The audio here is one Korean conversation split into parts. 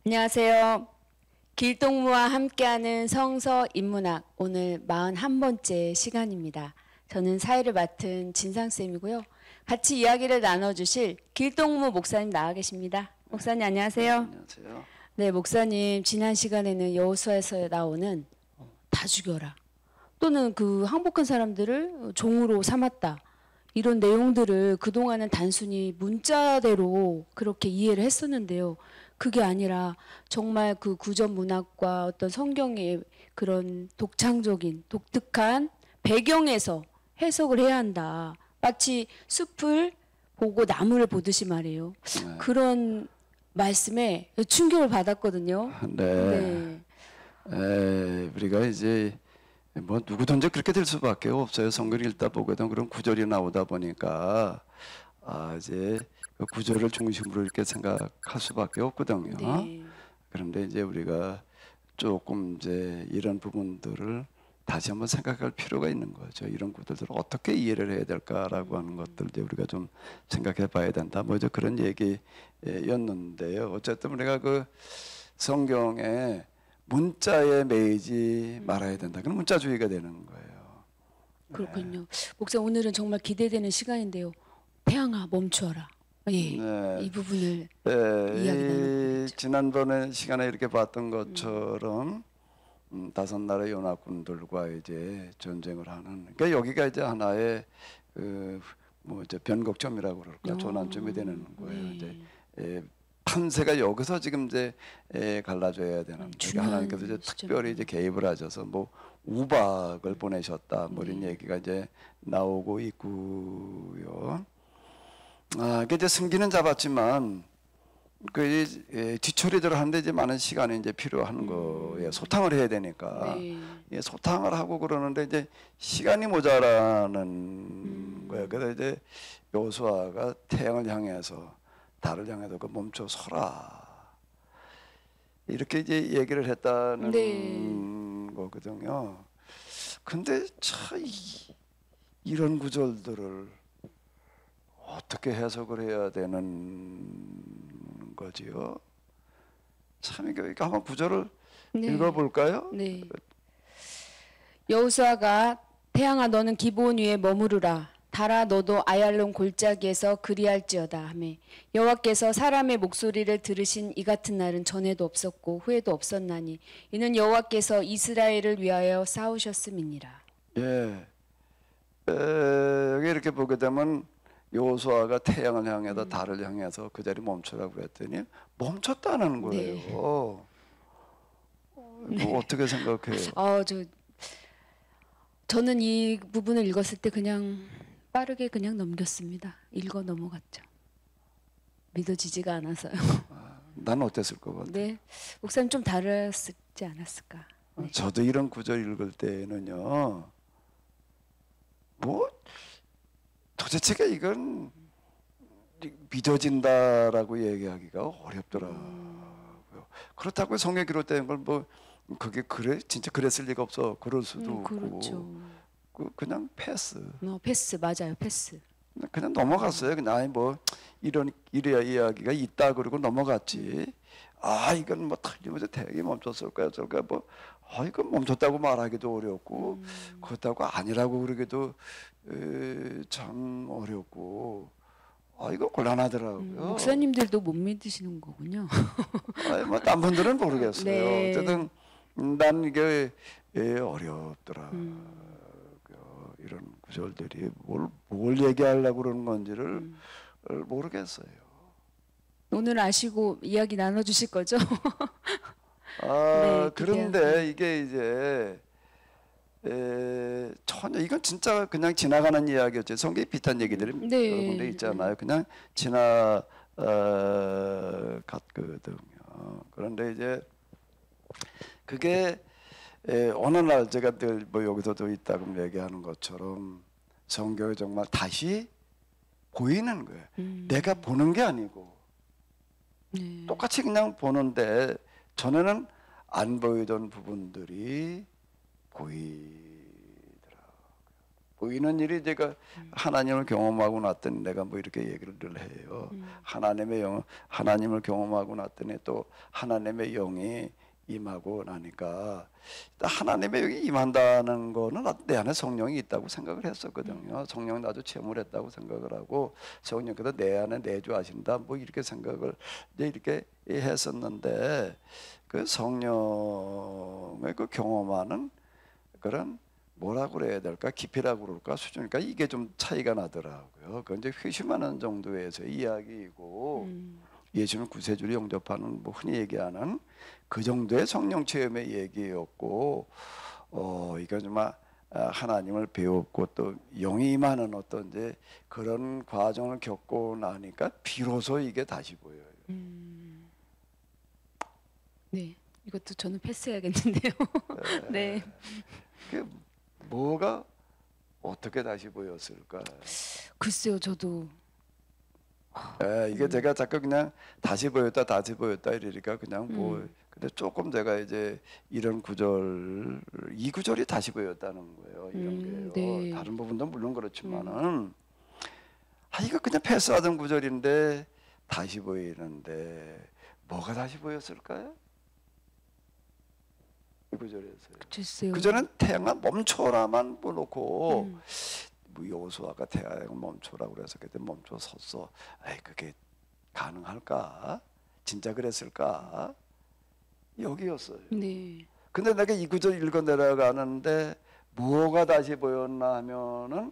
안녕하세요. 길동무와 함께하는 성서 인문학 오늘 41번째 시간입니다. 저는 사회를 맡은 진상쌤이고요. 같이 이야기를 나눠주실 길동무 목사님 나와 계십니다. 목사님 안녕하세요. 안녕하세요. 네, 목사님 지난 시간에는 여호수아에서 나오는 다 죽여라 또는 그 항복한 사람들을 종으로 삼았다 이런 내용들을 그동안은 단순히 문자대로 그렇게 이해를 했었는데요. 그게 아니라 정말 그 구전 문학과 어떤 성경의 그런 독창적인 독특한 배경에서 해석을 해야 한다. 마치 숲을 보고 나무를 보듯이 말이에요. 네. 그런 말씀에 충격을 받았거든요. 네. 우리가 이제 뭐 누구든지 그렇게 될 수밖에 없어요. 성경을 읽다 보거든 그런 구절이 나오다 보니까 이제 그 구절을 중심으로 이렇게 생각할 수밖에 없거든요. 네. 그런데 이제 우리가 조금 이제 이런 부분들을 다시 한번 생각할 필요가 있는 거죠. 이런 구절들을 어떻게 이해를 해야 될까라고 하는 것들 이제 우리가 좀 생각해 봐야 된다. 뭐 이제 그런 얘기였는데요. 어쨌든 우리가 그 성경에 문자에 매이지 말아야 된다. 그럼 문자주의가 되는 거예요. 그렇군요. 목사 오늘은 정말 기대되는 시간인데요. 태양아 멈추어라. 예, 네. 이 부분을 네, 이야기 나눠보겠죠. 지난번에 시간에 이렇게 봤던 것처럼 다섯 나라의 연합군들과 이제 전쟁을 하는. 그러니까 여기가 이제 하나의 뭐 이제 변곡점이라고 그럴까 조난점이 되는 거예요. 네. 이제 판세가 여기서 지금 이제 갈라져야 되는. 그러니까 하나님께서 이제 특별히 이제 개입을 하셔서 뭐 우박을 보내셨다. 뭐 이런 얘기가 이제 나오고 있고요. 이게 이제 승기는 잡았지만 그 뒤처리들을 하는데 이제 많은 시간이 이제 필요한 거예요. 소탕을 해야 되니까. 네. 소탕을 하고 그러는데 이제 시간이 모자라는 거예요. 그래서 이제 여호수아가 태양을 향해서 달을 향해서 그 멈춰 서라 이렇게 이제 얘기를 했다는 거거든요. 근데 참 이런 구절들을 어떻게 해석을 해야 되는 거지요? 참 이거 한번 구절을 읽어볼까요? 네. 여호수아가 태양아 너는 기브온 위에 머무르라. 달아 너도 아얄론 골짜기에서 그리할지어다 하매 여호와께서 사람의 목소리를 들으신 이 같은 날은 전에도 없었고 후에도 없었나니 이는 여호와께서 이스라엘을 위하여 싸우셨음이니라. 예. 여기 이렇게 보게 되면 여호수아가 태양을 향해서 달을 향해서 그 자리 멈추라고 그랬더니 멈췄다는 거예요. 이거 어떻게 생각해요? 저는 이 부분을 읽었을 때 그냥 빠르게 그냥 넘겼습니다. 읽어 넘어갔죠. 믿어지지가 않아서요. 난 어땠을 것 같아요? 네, 목사님 좀 다르지 않았을까? 네. 저도 이런 구절 읽을 때는요. 뭐 도대체가 이건 믿어진다라고 얘기하기가 어렵더라고요. 그렇다고 성경에 기록된 걸 뭐 그게 그래 진짜 그랬을 리가 없어 그럴 수도 그렇죠. 없고 그냥 패스. 패스 맞아요, 패스. 그냥 넘어갔어요. 그냥 아니 뭐 이래야 이야기가 있다 그러고 넘어갔지. 이건 뭐 틀림없이 태양이 멈췄을 거야, 저럴까 뭐. 이건 멈췄다고 말하기도 어렵고 그렇다고 아니라고 그러기도 참 어렵고 이거 곤란하더라고요. 목사님들도 못 믿으시는 거군요. 뭐 딴 분들은 모르겠어요. 네. 어쨌든 난 이게 어렵더라고요. 이런 구절들이 뭘 얘기하려고 그러는 건지를 모르겠어요. 오늘 아시고 이야기 나눠주실 거죠? 그런데 이게 이제 전혀 이건 진짜 그냥 지나가는 이야기였죠. 성경에 비슷한 얘기들이 여러 군데 있잖아요. 그냥 지나갔거든요. 그런데 이제 그게 어느 날 제가 늘 뭐 여기서도 있다고 얘기하는 것처럼 성경이 정말 다시 보이는 거예요. 내가 보는 게 아니고 똑같이 그냥 보는데 전에는 안 보이던 부분들이 보이더라고요. 보이는 일이 제가 하나님을 경험하고 났더니 내가 뭐 이렇게 얘기를 해요. 하나님을 경험하고 났더니 또 하나님의 영이 임하고 나니까 하나님의 영이 임한다는 거는 내 안에 성령이 있다고 생각을 했었거든요. 성령 나도 체험을 했다고 생각을 하고 성령께서 내 안에 내주하신다 뭐 이렇게 생각을 이렇게 했었는데 그 성령의 그 경험하는 그런 뭐라고 그래야 될까? 깊이라고 그럴까? 수준이니까 이게 좀 차이가 나더라고요. 그건 이제 회심하는 정도에서의 이야기이고 예수는 구세주를 영접하는 뭐 흔히 얘기하는 그 정도의 성령 체험의 얘기였고 이건 정말 하나님을 배웠고 또 영이 임하는 어떤 이제 그런 과정을 겪고 나니까 비로소 이게 다시 보여요. 네, 이것도 저는 패스해야겠는데요. 네. 그 뭐가 어떻게 다시 보였을까? 글쎄요, 저도 이게 제가 자꾸 그냥 다시 보였다 이러니까 그냥 뭐 근데 조금 제가 이제 이런 구절 이 구절이 다시 보였다는 거예요. 이런 게요. 네. 다른 부분도 물론 그렇지만은 이거 그냥 패스하던 구절인데 다시 보이는데 뭐가 다시 보였을까요? 이 구절에서요. 글쎄요. 그전엔 태양아 멈춰라만 놓고 뭐 여호수아가 태양을 멈춰라고 그래서 그때 멈춰 섰어. 그게 가능할까? 진짜 그랬을까? 여기였어요. 네. 근데 내가 이 구절 읽어 내려가는데 뭐가 다시 보였나 하면은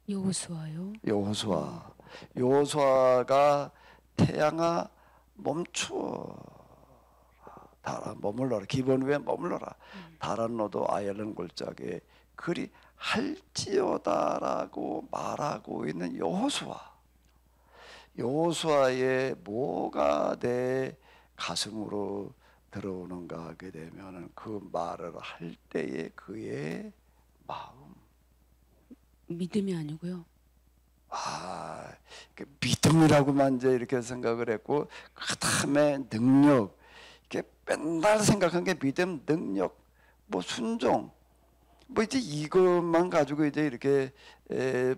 여호수아요. 여호수아가 태양아 멈추어라, 달아 머물러라, 기본 위에 머물러라, 달아 너도 아열한 골짜기에 그리 할지어다라고 말하고 있는 여호수아의 뭐가 내 가슴으로 들어오는가 하게 되면 그 말을 할 때의 그의 마음, 믿음이 아니고요. 믿음이라고만 이제 이렇게 생각을 했고 그 다음에 능력, 이게 맨날 생각한 게 믿음, 능력, 뭐 순종, 뭐 이제 이것만 가지고 이제 이렇게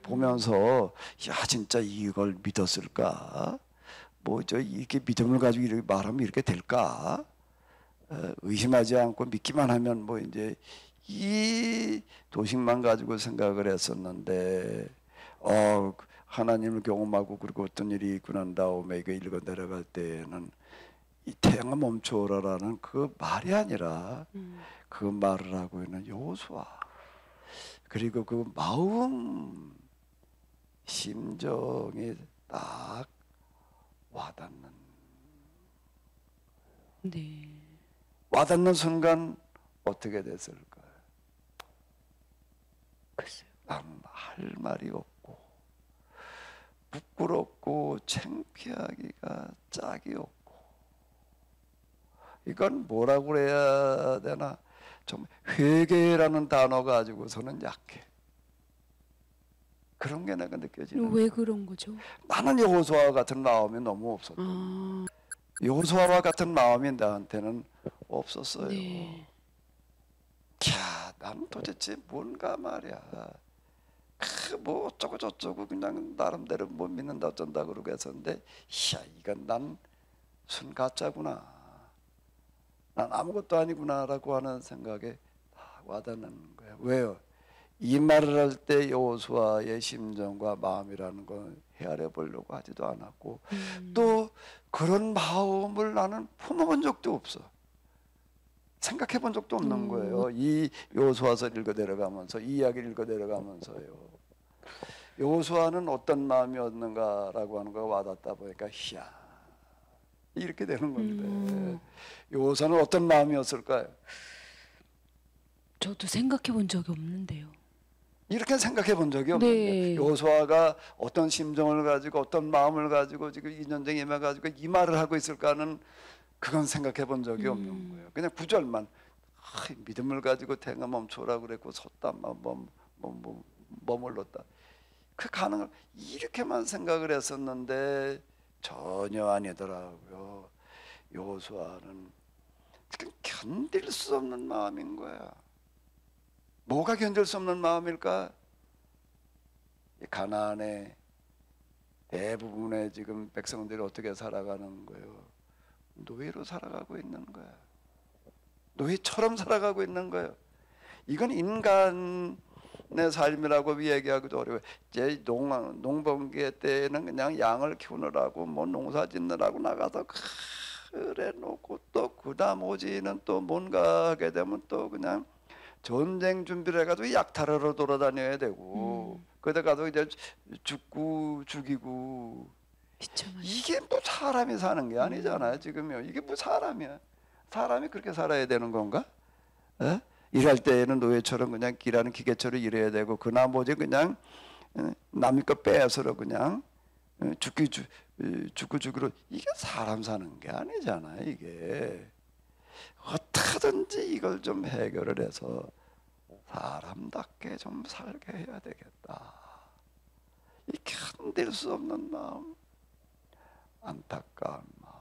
보면서 야 진짜 이걸 믿었을까? 뭐 저 이렇게 믿음을 가지고 이렇게 말하면 이렇게 될까? 의심하지 않고 믿기만 하면 뭐 이제 이 도식만 가지고 생각을 했었는데 하나님을 경험하고 그리고 어떤 일이 있고 난 다음에 이거 읽어 내려갈 때에는 이 태양아 멈춰라라는 그 말이 아니라 그 말을 하고 있는 여호수아, 그리고 그 마음 심정이 딱 와닿는 네. 와닿는 순간 어떻게 됐을까요? 글쎄요. 난 할 말이 없고 부끄럽고 창피하기가 짝이 없고, 이건 뭐라고 그래야 되나, 좀 회개라는 단어 가지고서는 약해. 그런 게 내가 느껴지는. 왜 그런 거죠? 나는 여호수아와 같은 마음이 너무 없었다. 여호수아와 같은 마음이 나한테는 없었어요. 네. 난 도대체 뭔가 말이야. 뭐 어쩌고 저쩌고 그냥 나름대로 못 믿는다 어쩐다 그러고 했었는데, 이건 난 순가짜구나, 난 아무것도 아니구나라고 하는 생각에 다 와닿는 거예요. 왜요? 이 말을 할 때 여호수아의 심정과 마음이라는 건 헤아려 보려고 하지도 않았고 또 그런 마음을 나는 품어본 적도 없어. 생각해 본 적도 없는 거예요. 이 여호수아서 읽어 내려가면서, 이 이야기를 읽어 내려가면서요. 여호수아는 어떤 마음이었는가라고 하는 거가 와닿다 보니까 이렇게 되는 건데 여호수아는 어떤 마음이었을까요? 저도 생각해 본 적이 없는데요. 이렇게 생각해 본 적이 없는데 네. 여호수아가 어떤 심정을 가지고 어떤 마음을 가지고 지금 이 전쟁에 임해 가지고 이 말을 하고 있을까는 그건 생각해 본 적이 없는 거예요. 그냥 구절만 믿음을 가지고 태양아 멈춰라고 그랬고 섰다 머물렀다, 그 가능을 이렇게만 생각을 했었는데 전혀 아니더라고요. 여호수아는 지금 견딜 수 없는 마음인 거야. 뭐가 견딜 수 없는 마음일까? 가나안의 대부분의 지금 백성들이 어떻게 살아가는 거예요? 노예로 살아가고 있는 거야. 노예처럼 살아가고 있는 거예요. 이건 인간의 삶이라고 얘기하기도 어려워요. 제 농번기 때는 그냥 양을 키우느라고 뭐 농사 짓느라고 나가서 그래 놓고 또 그다음 오지는 또 뭔가 하게 되면 또 그냥 전쟁 준비를 해가지고 약탈하러 돌아다녀야 되고 그러다 가서 이제 죽이고 비참하네. 이게 뭐 사람이 사는 게 아니잖아요. 지금요. 이게 뭐 사람이야. 사람이 그렇게 살아야 되는 건가? 에? 일할 때에는 노예처럼 그냥 일하는 기계처럼 일해야 되고 그 나머지 그냥 남의 거 빼앗으러 그냥 죽기로 이게 사람 사는 게 아니잖아요. 이게 어떻게든지 이걸 좀 해결을 해서 사람답게 좀 살게 해야 되겠다. 이 견딜 수 없는 마음, 안타까운 마음,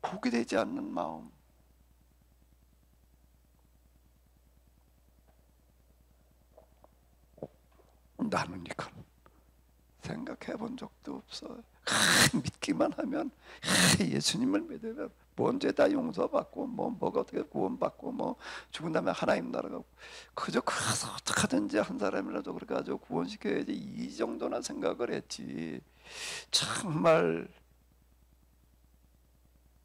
포기되지 않는 마음. 나는 이걸 생각해 본 적도 없어. 믿기만 하면 예수님을 믿으면 뭔죄 다 용서받고 뭐가 어떻게 구원받고 뭐 죽은 다음에 하나님 나라가 그저 가서 어떻게든지 한 사람이라도 그렇게 가지고 구원시켜야지 이 정도나 생각을 했지. 정말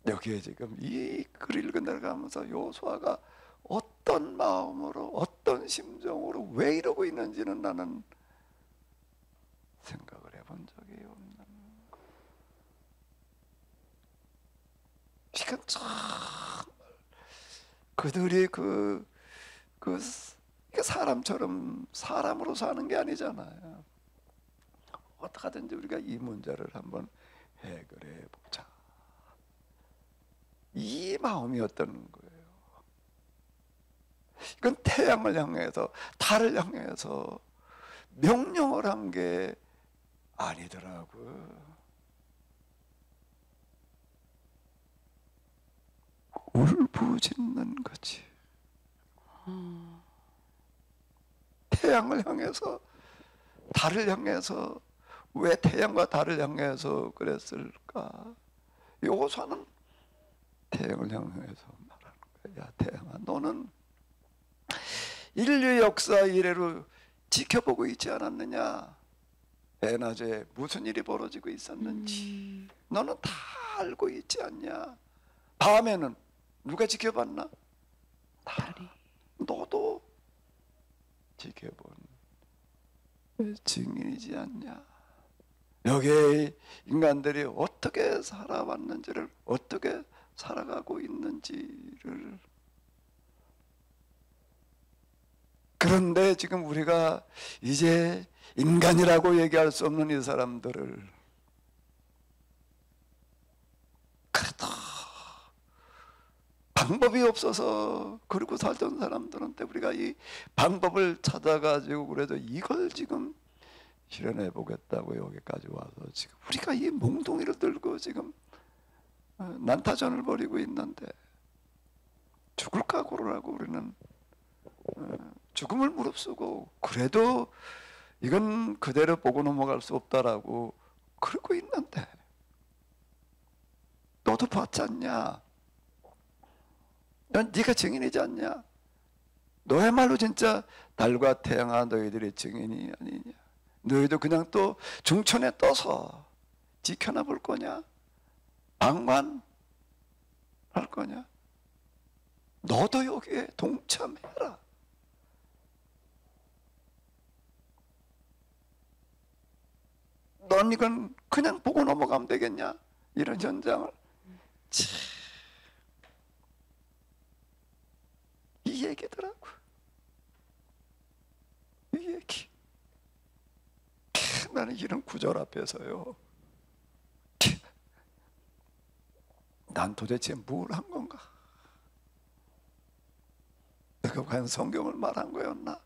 여기에 지금 이 글을 읽어내가면서 여호수아가 어떤 마음으로 어떤 심정으로 왜 이러고 있는지는 나는 생각을 해본 적이 없는. 이건 정말 그들이 이게 사람처럼 사람으로 사는 게 아니잖아요. 어떻게든지 우리가 이 문제를 한번 해결해 보자. 이 마음이었던 거예요. 이건 태양을 향해서 달을 향해서 명령을 한 게 아니더라고요. 울부짖는 거지. 태양을 향해서 달을 향해서 왜 태양과 달을 향해서 그랬을까? 여호수아는 태양을 향해서 말하는 거야. 야 태양아, 너는 인류 역사 이래로 지켜보고 있지 않았느냐? 대낮에 무슨 일이 벌어지고 있었는지 너는 다 알고 있지 않냐? 밤에는 누가 지켜봤나? 달이. 너도 지켜본 증인이지 않냐? 여기에 인간들이 어떻게 살아왔는지를, 어떻게 살아가고 있는지를. 그런데 지금 우리가 이제 인간이라고 얘기할 수 없는 이 사람들을 그래도 방법이 없어서 그러고 살던 사람들한테 우리가 이 방법을 찾아가지고 그래도 이걸 지금 실현해 보겠다고 여기까지 와서 지금 우리가 이 몽둥이를 들고 지금 난타전을 벌이고 있는데 죽을 각오를 하고 우리는 죽음을 무릅쓰고 그래도 이건 그대로 보고 넘어갈 수 없다라고 그러고 있는데 너도 봤지 않냐? 넌 네가 증인이지 않냐? 너야말로 진짜 달과 태양아 너희들의 증인이 아니냐? 너희도 그냥 또 중천에 떠서 지켜나 볼 거냐? 방관할 거냐? 너도 여기에 동참해라. 넌 이건 그냥 보고 넘어가면 되겠냐? 이런 현장을. 이 얘기더라고. 이 얘기. 나는 이런 구절 앞에서요. 난 도대체 뭘 한 건가? 내가 과연 성경을 말한 거였나?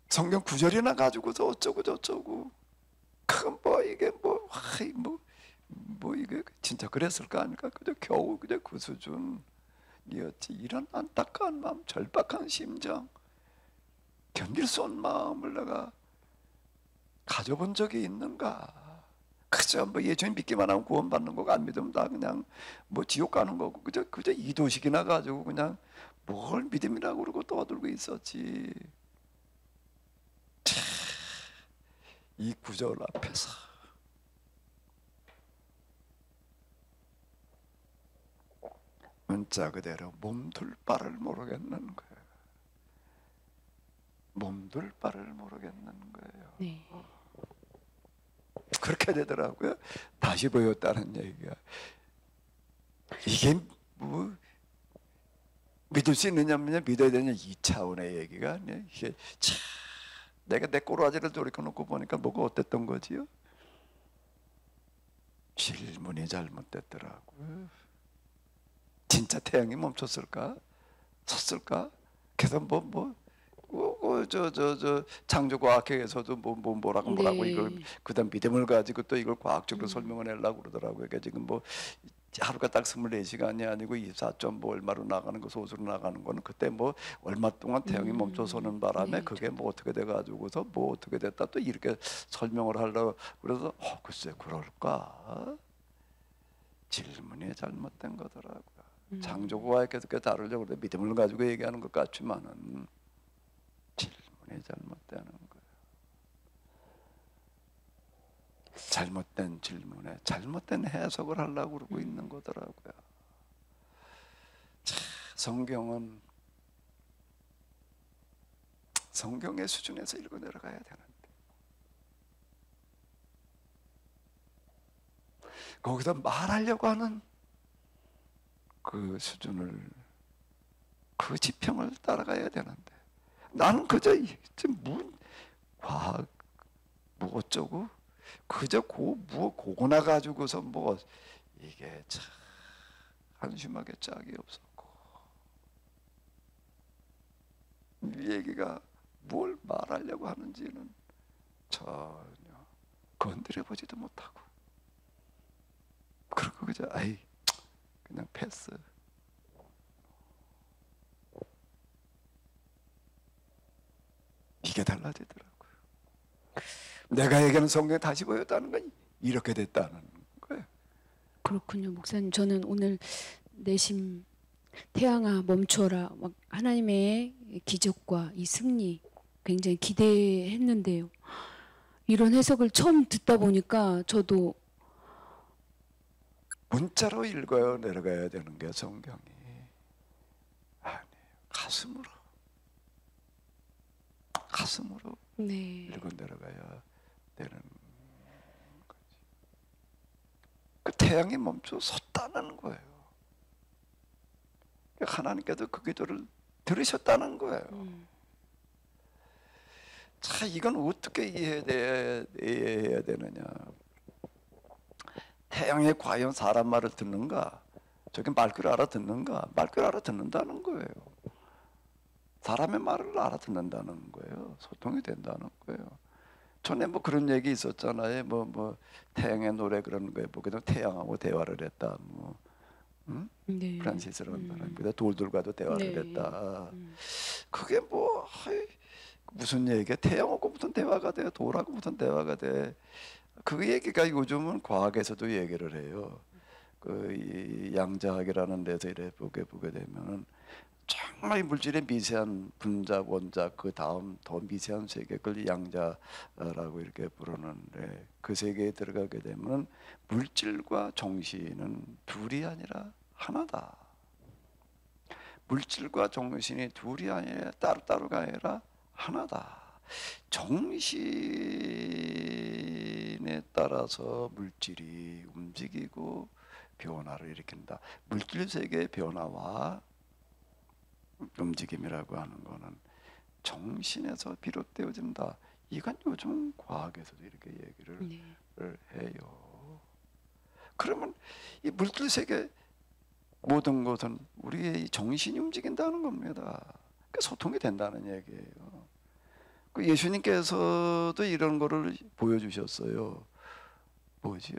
성경 구절이나 가지고서 어쩌고 저쩌고. 뭐 이게 뭐 이게 진짜 그랬을까 아닐까? 그저 겨우 그저 그 수준이었지. 이런 안타까운 마음, 절박한 심정. 남길 수 없는 마음을 내가 가져본 적이 있는가? 그저 뭐 예수님 믿기만 하면 구원받는 거고 안 믿으면 다 그냥 뭐 지옥 가는 거고 그저 이도식이나 가지고 그냥 뭘 믿음이라고 그러고 떠들고 있었지. 이 구절 앞에서 문자 그대로 몸둘 바를 모르겠는 거예요. 몸둘 바를 모르겠는 거예요. 네. 그렇게 되더라고요. 다시 보였다는 얘기가. 이게 뭐 믿을 수 있느냐 믿어야 되느냐 이 차원의 얘기가 아니에요. 이게 참 내가 내 꼬라지를 돌이켜놓고 보니까 뭐가 어땠던 거지요? 질문이 잘못됐더라고요. 진짜 태양이 멈췄을까? 섰을까? 그래서 저 창조과학회에서도 뭐라고 네. 이걸 그다음 믿음을 가지고 또 이걸 과학적으로 설명을 하려고 그러더라고요. 그러니까 지금 뭐 하루가 딱 24시간이 아니고 24점 얼마로 나가는 거 소수로 나가는 거는 그때 뭐 얼마 동안 태양이 멈춰서는 바람에 네, 그게 뭐 어떻게 돼 가지고서 뭐 어떻게 됐다 또 이렇게 설명을 하려고 그래서 글쎄 그럴까? 질문이 잘못된 거더라고요. 창조과학에서 그렇게 다루려고 그래 믿음을 가지고 얘기하는 것 같지만은 질문이 잘못되는 거예요. 잘못된 질문에 잘못된 해석을 하려고 그러고 있는 거더라고요. 자, 성경은 성경의 수준에서 읽어 내려가야 되는데 거기서 말하려고 하는 그 수준을 그 지평을 따라가야 되는데 나는 그저 뭐 과학 뭐 어쩌고 그저 고고나 가지고서 뭐 이게 참 한심하게 짝이 없었고 이 얘기가 뭘 말하려고 하는지는 전혀 건드려 보지도 못하고 그리고 그저 그냥 패스. 이게 달라지더라고요. 내가 얘기하는 성경에 다시 보였다는 건 이렇게 됐다는 거예요. 그렇군요, 목사님. 저는 오늘 내심 태양아 멈춰라 막 하나님의 기적과 이 승리 굉장히 기대했는데요. 이런 해석을 처음 듣다 보니까 저도 문자로 읽어야 내려가야 되는 게 성경이 아니에요. 가슴으로 네. 읽어 내려가야 되는 거지. 그 태양이 멈춰 섰다는 거예요. 하나님께서 그 기도를 들으셨다는 거예요. 자, 이건 어떻게 이해해야 되느냐? 태양이 과연 사람 말을 듣는가? 저게 말귀를 알아듣는가? 말귀를 알아듣는다는 거예요. 사람의 말을 알아듣는다는 거예요. 소통이 된다는 거예요. 전에 뭐 그런 얘기 있었잖아요. 뭐 태양의 노래 그런 거에 보게도 태양하고 대화를 했다. 네. 프란시스라는 사람입니다. 돌들과도 대화를 네. 했다. 그게 뭐 무슨 얘기야? 태양하고 무슨 대화가 돼? 돌하고 무슨 대화가 돼? 그 얘기가 요즘은 과학에서도 얘기를 해요. 이 양자학이라는 데서 이래 보게 되면은 정말 물질의 미세한 분자, 원자 그 다음 더 미세한 세계 그걸 양자라고 이렇게 부르는데 그 세계에 들어가게 되면 물질과 정신은 둘이 아니라 하나다. 물질과 정신이 둘이 아니라 따로따로가 아니라 하나다. 정신에 따라서 물질이 움직이고 변화를 일으킨다. 물질 세계의 변화와 움직임이라고 하는 거는 정신에서 비롯되어진다. 이건 요즘 과학에서도 이렇게 얘기를 해요. 그러면 이 물질 세계 모든 것은 우리의 정신이 움직인다는 겁니다. 그러니까 소통이 된다는 얘기예요. 그 예수님께서도 이런 거를 보여주셨어요. 뭐지요?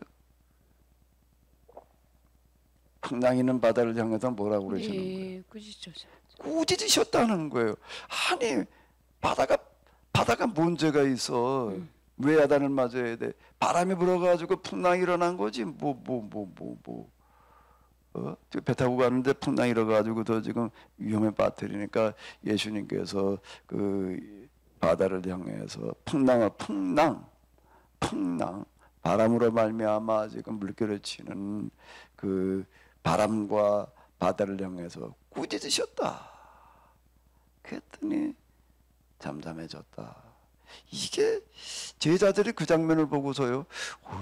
풍랑 있는 바다를 향해서 뭐라고 그러시는 거예요? 꾸짖으셨죠. 꾸짖으셨다는 거예요. 아니 바다가 바다가 문제가 있어. 왜 야단을 맞아야 돼? 바람이 불어가지고 풍랑이 일어난 거지. 배 타고 가는데 풍랑이 일어가지고 더 지금 위험에 빠뜨리니까 예수님께서 그 바다를 향해서 풍랑 바람으로 말미암아 지금 물결을 치는 그 바람과 바다를 향해서 꾸짖으셨다. 그랬더니 잠잠해졌다. 이게 제자들이 그 장면을 보고서요,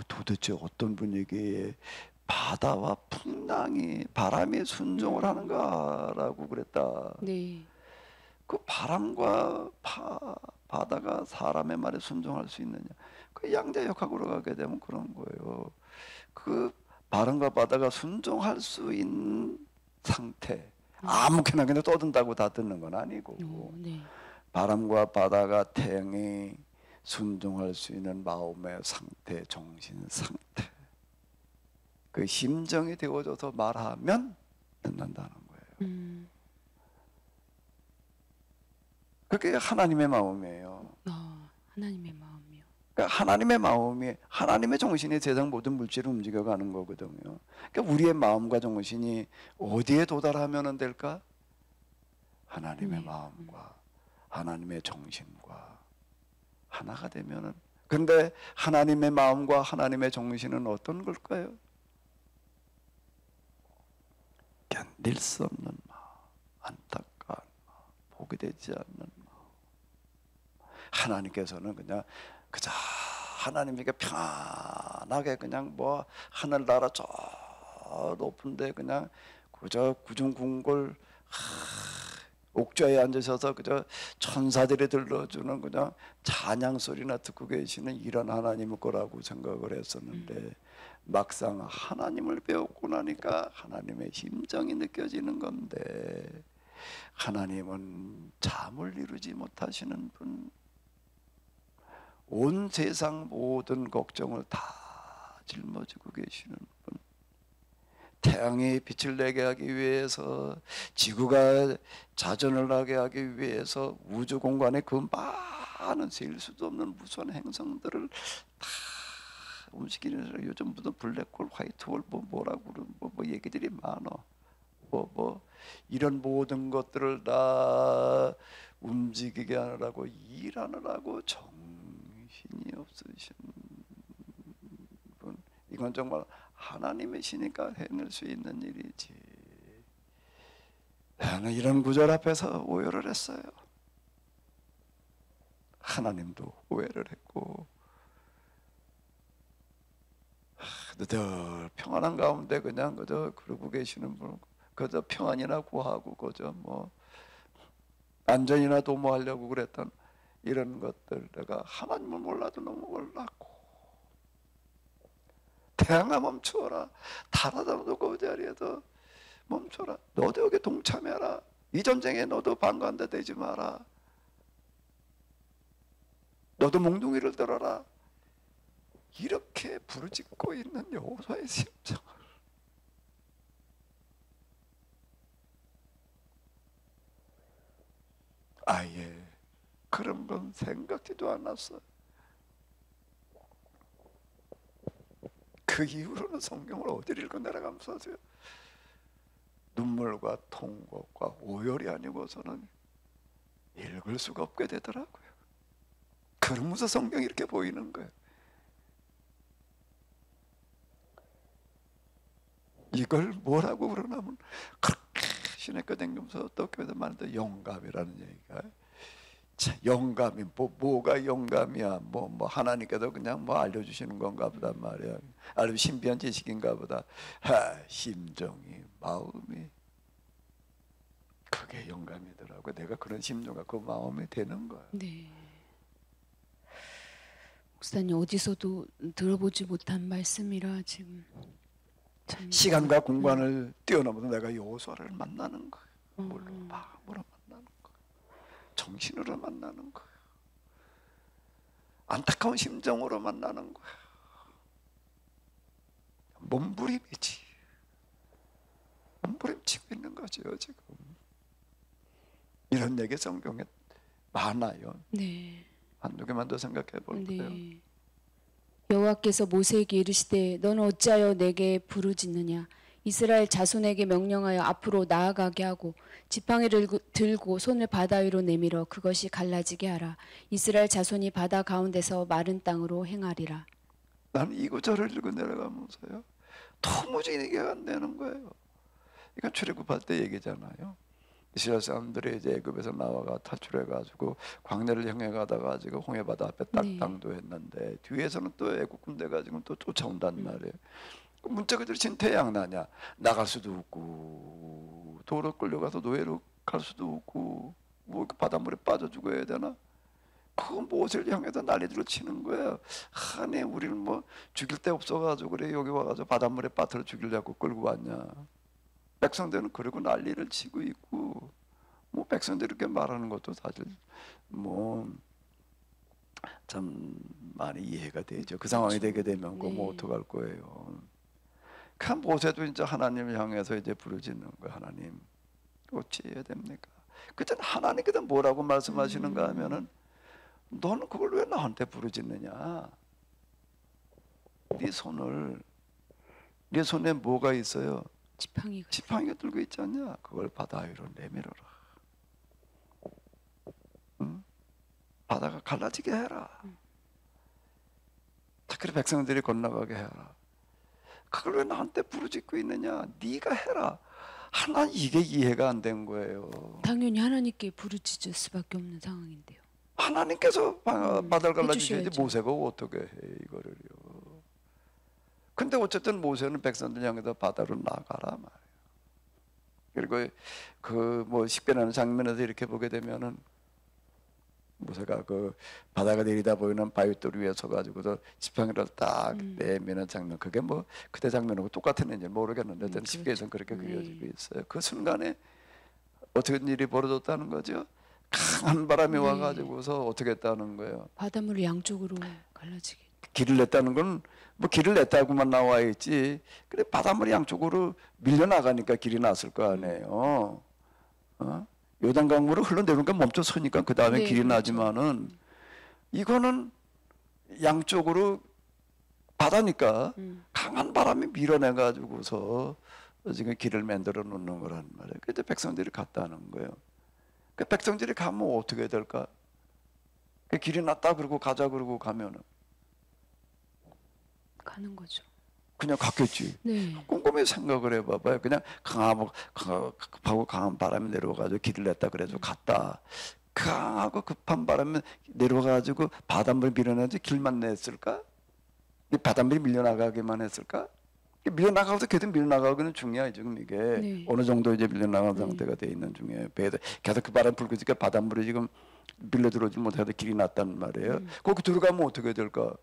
도대체 어떤 분위기에 바다와 풍랑이 바람에 순종을 하는가라고 그랬다. 네. 그 바람과 바다가 사람의 말에 순종할 수 있느냐? 그 양자역학으로 가게 되면 그런 거예요. 그 바람과 바다가 순종할 수 있는 상태. 아무렇게나 그냥 떠든다고 다 듣는 건 아니고. 네. 바람과 바다가 태양이 순종할 수 있는 마음의 상태, 정신 상태. 그 심정이 되어져서 말하면 듣는다는 거예요. 그게 하나님의 마음이에요. 하나님의 마음이요. 그러니까 하나님의 마음이, 하나님의 정신이 세상 모든 물질을 움직여가는 거거든요. 그러니까 우리의 마음과 정신이 어디에 도달하면 될까? 하나님의 마음과 하나님의 정신과 하나가 되면은. 그런데 하나님의 마음과 하나님의 정신은 어떤 걸까요? 견딜 수 없는 마음, 안타까운 마음, 보게 되지 않는 마음. 하나님께서는 그냥 그저 하나님에게 편하게 그냥 뭐 하늘나라 저 높은데 그냥 그저 구중궁궐 옥좌에 앉으셔서 그저 천사들이 들려주는 그냥 찬양 소리나 듣고 계시는 이런 하나님일 거라고 생각을 했었는데 막상 하나님을 배우고 나니까 하나님의 심정이 느껴지는 건데, 하나님은 잠을 이루지 못하시는 분, 온 세상 모든 걱정을 다 짊어지고 계시는 분, 태양이 빛을 내게 하기 위해서, 지구가 자전을 하게 하기 위해서 우주 공간의 그 많은 셀 수도 없는 무수한 행성들을 다 움직이는, 요즘 무슨 블랙홀, 화이트홀 뭐라고 그러는 뭐 얘기들이 많어. 이런 모든 것들을 다 움직이게 하느라고 일하느라고 정신이 없으신 분, 이건 정말 하나님이시니까 해낼 수 있는 일이지. 나는 이런 구절 앞에서 오해를 했어요. 하나님도 오해를 했고, 늘 평안한 가운데 그냥 그저 그러고 계시는 분, 그저 평안이나 구하고 그저 뭐 안전이나 도모하려고 그랬던 이런 것들, 내가 하나님을 몰라도 너무 몰랐고, 태양아 멈추어라, 달아다 너도 그 자리에서 멈춰라, 너도 여기 동참해라, 이 전쟁에 너도 방관대 되지 마라, 너도 몽둥이를 들어라, 이렇게 부르짖고 있는 여호수아의 심정을 아예 그런 건 생각지도 않았어요. 그 이후로는 성경을 어디를 읽고 내려가면서 눈물과 통곡과 오열이 아니고서는 읽을 수가 없게 되더라고요. 그러면서 성경이 이렇게 보이는 거예요. 이걸 뭐라고 그러냐면, 그렇게 시내가 댕기면서 어떻게 말하는데 영감이라는 얘기가, 영감이 뭐가 영감이야? 뭐 하나님께서 그냥 뭐 알려주시는 건가 보다 말이야. 아주 신비한 지식인가 보다. 심정이, 마음이, 그게 영감이더라고. 내가 그런 심정과 그 마음이 되는 거야. 네. 목사님, 어디서도 들어보지 못한 말씀이라 지금 참 시간과 공간을 뛰어넘어서 내가 여호수아를 만나는 거야. 물론 마음으로 만나는 거야. 정신으로 만나는 거야. 안타까운 심정으로 만나는 거야. 몸부림이지. 몸부림치고 있는 거죠 지금. 이런 얘기 성경에 많아요. 네. 한두 개만 더 생각해 볼까요? 네. 여호와께서 모세에게 이르시되 너는 어찌하여 내게 부르짖느냐 이스라엘 자손에게 명령하여 앞으로 나아가게 하고 지팡이를 들고 손을 바다 위로 내밀어 그것이 갈라지게 하라. 이스라엘 자손이 바다 가운데서 마른 땅으로 행하리라. 나는 이 구절을 읽고 내려가면서요, 도무지 이해가 안 되는 거예요. 이건 출애굽할 때 얘기잖아요. 이스라엘 사람들이 이제 애굽에서 나와가 탈출해가지고 광야를 향해 가다가 지금 홍해바다 앞에 딱 네. 당도했는데 뒤에서는 또 애국 군대가 지금 또 쫓아온단 말이에요. 문자 그대로 진퇴양난이야. 나갈 수도 없고 도로 끌려가서 노예로 갈 수도 없고 뭐 바닷물에 빠져 죽어야 되나? 그 모세를 향해서 난리들을 치는 거예요. 아니 우리는 뭐 죽일 데 없어가지고 그래 여기 와가지고 바닷물에 빠뜨려 죽이려고 끌고 왔냐? 백성들은 그러고 난리를 치고 있고 뭐 백성들이 이렇게 말하는 것도 사실 뭐 참 많이 이해가 되죠. 그 상황이 되게 되면 뭐 네. 어떡할 거예요. 그 모세도 이제 하나님을 향해서 이제 부르짖는 거예요. 하나님 어찌 해야 됩니까? 그때 하나님께서 뭐라고 말씀하시는가 하면은 너는 그걸 왜 나한테 부르짖느냐? 네 손에 뭐가 있어요? 지팡이가 들고 있지 않냐? 그걸 바다 위로 내밀어라. 응? 바다가 갈라지게 해라. 특히 백성들이 건너가게 해라. 그걸 왜 나한테 부르짖고 있느냐? 네가 해라. 하나 이게 이해가 안 된 거예요. 당연히 하나님께 부르짖을 수밖에 없는 상황인데요. 하나님께서 바다를 갈라주셔야지 해주셔야죠. 모세가 어떻게 해 이거를요. 근데 어쨌든 모세는 백성들 향해서 바다로 나가라 말이에요. 그리고 그 뭐 식별하는 장면에서 이렇게 보게 되면은 모세가 그 바다가 내리다 보이는 바위돌 위에 서가지고서 지팡이를 딱 내미는 장면, 그게 뭐 그때 장면하고 똑같았는지 모르겠는데 어떤 그렇죠. 십계에서는 그렇게 네. 그려지고 있어요. 그 순간에 어떻게 일이 벌어졌다는 거죠? 강한 바람이 네. 와가지고서 어떻게 했다는 거예요? 바닷물을 양쪽으로 갈라지게. 길을 냈다는 건 뭐 길을 냈다고만 나와 있지. 그래 바닷물이 양쪽으로 밀려 나가니까 길이 났을 거 아니에요. 요단강물을 흘러내려니까 멈춰 서니까 그 다음에 네, 길이 그렇죠. 나지만은 이거는 양쪽으로 바다니까 강한 바람이 밀어내 가지고서 지금 길을 만들어 놓는 거란 말이에요. 그때 백성들이 갔다는 거예요. 그 백성들이 가면 어떻게 될까? 그 길이 났다 그러고 가자 그러고 가면은 가는 거죠. 그냥 갔겠지. 네. 꼼꼼히 생각을 해봐봐요. 그냥 급하고 강한 바람이 내려와가지고 길을 냈다 그래도 갔다. 강하고 급한 바람이 내려와가지고 바닷물 밀어내지 길만 냈을까? 이 바닷물이 밀려나가기만 했을까? 밀려나가서 계속 밀려나가기는 중요해 지금 이게. 네. 어느 정도 이제 밀려나간 상태가 돼 있는 중에 계속 그 바람 불고 있으니까 바닷물이 지금 밀려 들어오지 못해서 길이 났단 말이에요. 거기 들어가면 어떻게 될까?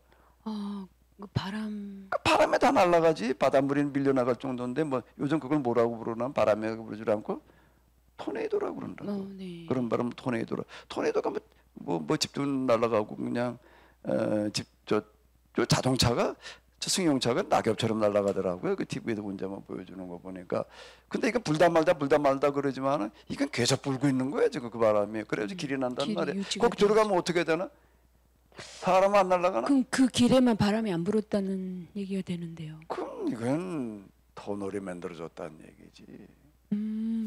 그 바람. 그 바람에 다 날아가지. 바닷물이 밀려나갈 정도인데 뭐 요즘 그걸 뭐라고 부르나? 바람에 부르지 않고 토네이도라고 그런다고. 네. 그런 바람 토네이도가 뭐 집도 날아가고 그냥 저 자동차가 저 승용차가 낙엽처럼 날아가더라고요. 그 TV에도 혼자만 보여주는 거 보니까. 근데 이거 불다 말다 그러지만은 이건 계속 불고 있는 거예요 지금 그 바람이. 그래야지 길이 난단 길이 말이에요. 유지가 거기 들어가면 어떻게 되나? 사람 안 날아가나? 그럼 그 길에만 바람이 안 불었다는 얘기가 되는데요. 그럼 이건 터널이 만들어졌다는 얘기지.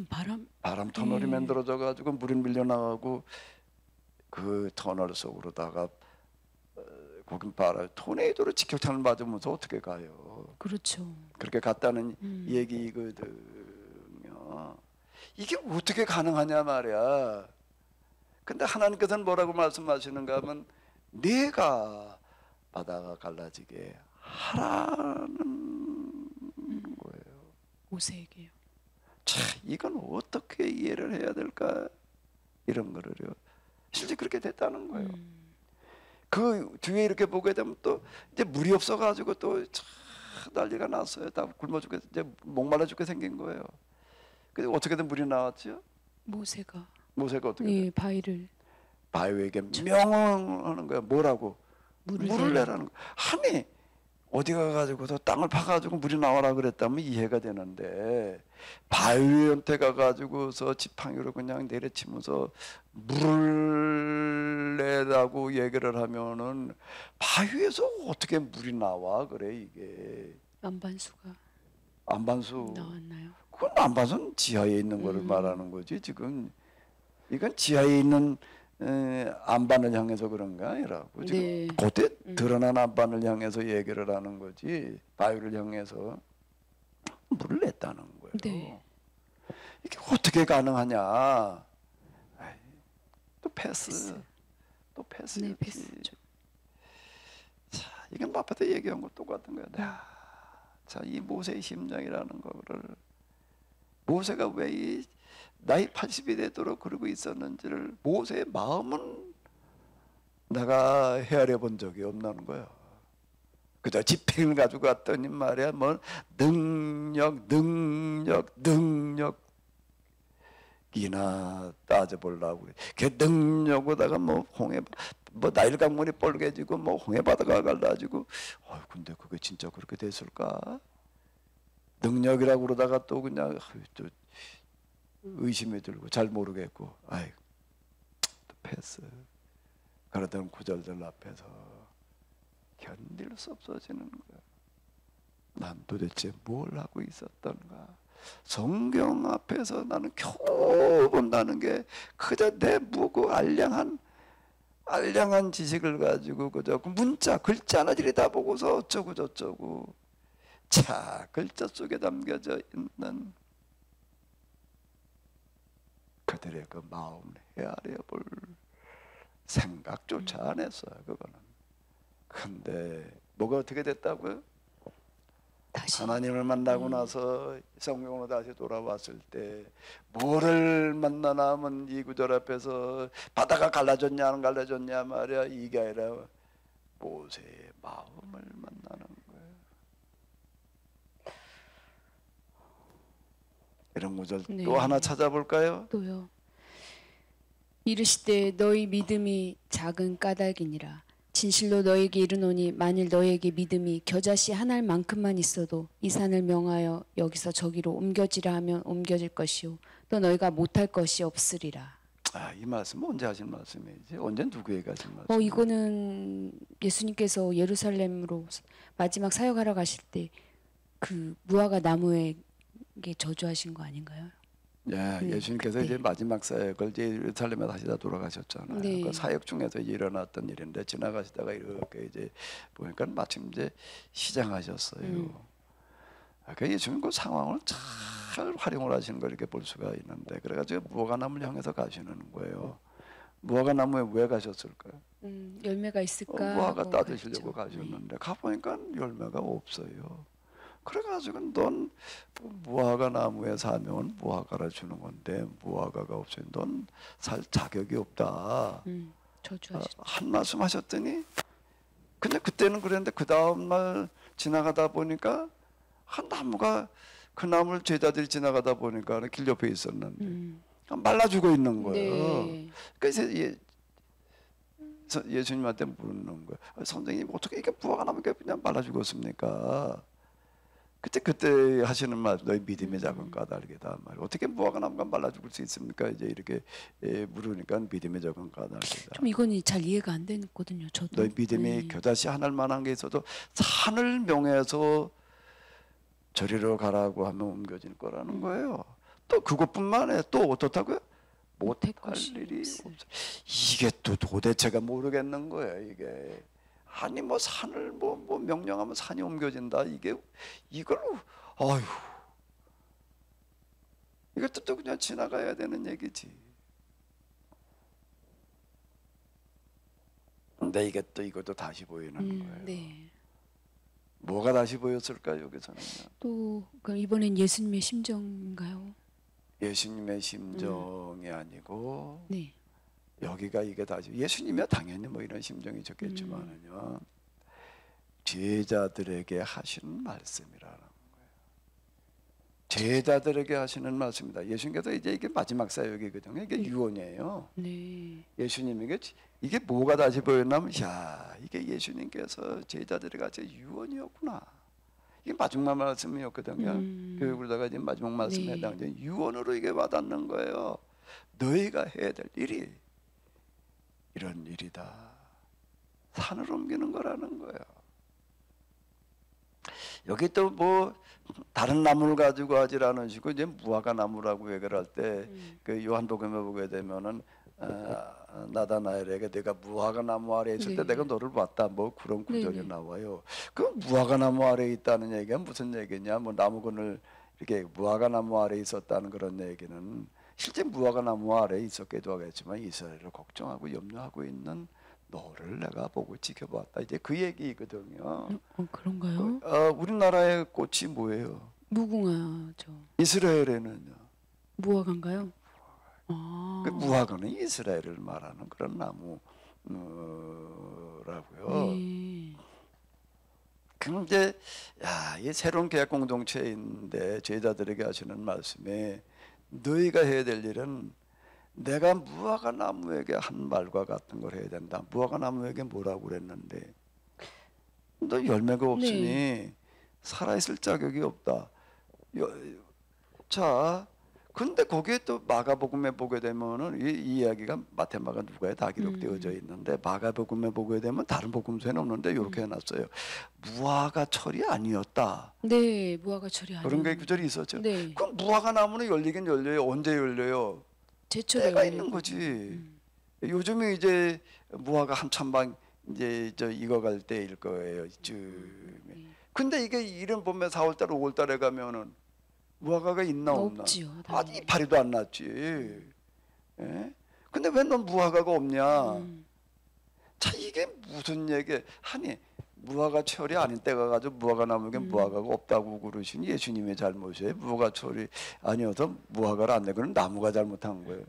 바람 터널이 네. 만들어져 가지고 물이 밀려나가고 그 터널 속으로다가 거긴 바람 토네이도로 직격탄을 맞으면서 어떻게 가요? 그렇죠. 그렇게 갔다는 얘기거든요. 이게 어떻게 가능하냐 말이야. 근데 하나님께서는 뭐라고 말씀하시는가 하면 내가 바다가 갈라지게 하라는 거예요. 모세에게요. 자, 이건 어떻게 이해를 해야 될까? 이런 거를요. 실제 그렇게 됐다는 거예요. 그 뒤에 이렇게 보게 되면 또 이제 물이 없어가지고 또 난리가 났어요. 다 굶어 죽게 이제 목말라 죽게 생긴 거예요. 근데 어떻게든 물이 나왔죠. 모세가 어떻게 네, 바위에게 명령하는 거야. 뭐라고? 물을 내라는 거야. 아니 어디 가가지고서 땅을 파가지고 물이 나와라 그랬다면 이해가 되는데 바위한테 가가지고서 지팡이로 그냥 내려치면서 물을 내라고 얘기를 하면은 바위에서 어떻게 물이 나와 그래 이게 안반수가 안반수 나왔나요? 그건 안반수는 지하에 있는 거를 말하는 거지 지금 이건 지하에 있는 안반을 향해서 그런 게 아니라고 지금 네. 그때 드러난 안반을 향해서 얘기를 하는 거지 바위를 향해서 물을 냈다는 거예요. 네. 이게 어떻게 가능하냐? 아이, 또 패스. 또 패스. 네, 패스. 자, 이건 앞에서 얘기한 거 똑같은 거야. 자, 이 모세의 심정이라는 거를 모세가 왜 이 나이 80이 되도록 그러고 있었는지를 모세의 마음은 내가 헤아려 본 적이 없는 거야. 그저 지팽을 가지고 갔더니 말이야 뭐 능력이나 따져보려고 그래. 그 능력보다가 뭐 홍해 뭐 나일 강물이 뻘개지고 뭐 홍해 바다가 갈라지고 근데 그게 진짜 그렇게 됐을까? 능력이라고 그러다가 또 그냥 또 의심이 들고 잘 모르겠고 아이 또 패스. 그러던 구절들 앞에서 견딜 수 없어지는 거야. 난 도대체 뭘 하고 있었던가? 성경 앞에서 나는 겨우 본다는 게 그저 내 무고 알량한 지식을 가지고 그저 그 문자 글자 하나 들여다보고서 어쩌고 저쩌고 자 글자 속에 담겨져 있는 그들의 그 마음을 헤아려 볼 생각조차 안 했어요. 그거는. 근데 뭐가 어떻게 됐다고요? 다시 하나님을 만나고 나서 성경으로 다시 돌아왔을 때 뭐를 만나나 하면 이 구절 앞에서 바다가 갈라졌냐 안 갈라졌냐 말이야 이게 아니라 모세의 마음을 만나는 거예요. 이런 구절 네. 또 하나 찾아볼까요? 또요. 이르시되 너희 믿음이 작은 까닭이니라. 진실로 너에게 이르노니 만일 너에게 믿음이 겨자씨 한 알만큼만 있어도 이 산을 명하여 여기서 저기로 옮겨지라 하면 옮겨질 것이요 또 너희가 못할 것이 없으리라. 이 말씀은 언제 하신 말씀이지? 언제 누구에게 하신 말씀? 이거는 예수님께서 예루살렘으로 마지막 사역하러 가실 때 그 무화과 나무에게 저주하신 거 아닌가요? 예, 예수님께서 이제 마지막 사역을 이제 예루살렘에 다시 다 돌아가셨잖아요. 네. 그 사역 중에서 일어났던 일인데 지나가시다가 이렇게 이제 보니까 마침 이제 시장하셨어요. 그러니까 예수님 그 상황을 잘 활용을 하시는 걸 이렇게 볼 수가 있는데 그래가지고 무화과나무를 향해서 가시는 거예요. 무화과나무에 왜 가셨을까요? 열매가 있을까? 무화과 따드시려고 가셨는데 가보니까 열매가 없어요. 그래가지고 넌 무화과 나무에 사면 무화과를 주는 건데 무화과가 없으니 넌 살 자격이 없다. 저주하셨죠. 한 말씀 하셨더니 근데 그때는 그랬는데 그 다음날 지나가다 보니까 한 나무가 그 나무를 제자들이 지나가다 보니까 길 옆에 있었는데 말라 죽어 있는 거예요. 네. 그래서 예수님한테 물는 거예요. 선생님 어떻게 이게 무화과 나무가 그냥 말라 죽었습니까? 그때 하시는 말, 너희 믿음의 작은 까닭이다 말. 어떻게 무화과 나무가 말라 죽을 수 있습니까? 이제 이렇게 물으니까 믿음의 작은 까닭이다. 좀 이거는 잘 이해가 안 되거든요. 저도. 너희 믿음이 겨자씨 하늘 만한 게 있어도 산을 명해서 저리로 가라고 하면 옮겨질 거라는 거예요. 또 그것뿐만 아니라 또 어떻다고요? 못할 일이 없어. 이게 또 도대체가 모르겠는 거예요. 이게. 아니 뭐 산을 뭐 명령하면 산이 옮겨진다 이걸 아유 이것도 또 그냥 지나가야 되는 얘기지. 근데 이게 또 이것도 다시 보이는 거예요. 네. 뭐가 다시 보였을까 여기서는요? 또 그럼 이번엔 예수님의 심정인가요? 예수님의 심정이 아니고 네. 여기가 이게 다시 예수님이야 당연히 뭐 이런 심정이 좋겠지만은요 제자들에게 하시는 말씀이라는 거예요. 제자들에게 하시는 말씀입니다. 예수님께서 이제 이게 마지막 사역이거든요. 이게 유언이에요. 네. 예수님에게 이게 뭐가 다시 보였냐면, 야, 이게 예수님께서 제자들에게 하신 유언이었구나. 이게 마지막 말씀이었거든요. 교육으로다가 이제 마지막 말씀에 네. 해당되는 유언으로 이게 와닿는 거예요. 너희가 해야 될 일이 이런 일이다. 산을 옮기는 거라는 거예요. 여기 또 뭐 다른 나무를 가지고 하질 않으시고 이제 무화과 나무라고 얘기를 할 때 그 요한복음에 보게 되면은 나다나엘에게 내가 무화과 나무 아래에 있을 때 네. 내가 너를 봤다, 뭐 그런 구절이 네네. 나와요. 그 무화과 나무 아래에 있다는 얘기가 무슨 얘기냐? 뭐 나무꾼을 이렇게 무화과 나무 아래에 있었다는 그런 얘기는 실제 무화과 나무 아래에 있었기도 하겠지만 이스라엘을 걱정하고 염려하고 있는 너를 내가 보고 지켜봤다. 이제 그 얘기거든요. 그런가요? 우리나라의 꽃이 뭐예요? 무궁화죠. 이스라엘에는요. 무화과인가요? 아. 그 무화과는 이스라엘을 말하는 그런 나무라고요. 네. 그럼 이제 이 새로운 계약 공동체인데 제자들에게 하시는 말씀에 너희가 해야 될 일은 내가 무화과 나무에게 한 말과 같은 걸 해야 된다. 무화과 나무에게 뭐라고 그랬는데 너 열매가 없으니 네. 살아있을 자격이 없다. 자, 근데 거기에 또 마가복음에 보게 되면은 이 이야기가 마태마가 누가에 다 기록되어져 있는데 마가복음에 보게 되면 다른 복음서에는 없는데 이렇게 해놨어요. 무화과 철이 아니었다. 네, 무화과 철이 그런 게 아니에요. 구절이 있었죠. 네. 그럼 무화과 나무는 열리긴 열려요. 언제 열려요? 제철에 때가 열리고. 있는 거지. 요즘에 이제 무화과 한참 방 이제 저 익어갈 때일 거예요. 이쯤에. 근데 이게 이름 보면 4월달, 5월달에 가면은 무화과가 있나 없나? 없지요. 아직 당연히. 이파리도 안 났지. 예? 근데 왜 넌 무화과가 없냐? 자, 이게 무슨 얘기? 아니 무화과 철이 아닌 때가 가지고 무화과 나무에 무화과가 없다고 그러시니 예수님의 잘못이에요. 무화과 철이 아니어서 무화과를 안 내고는 나무가 잘못한 거예요.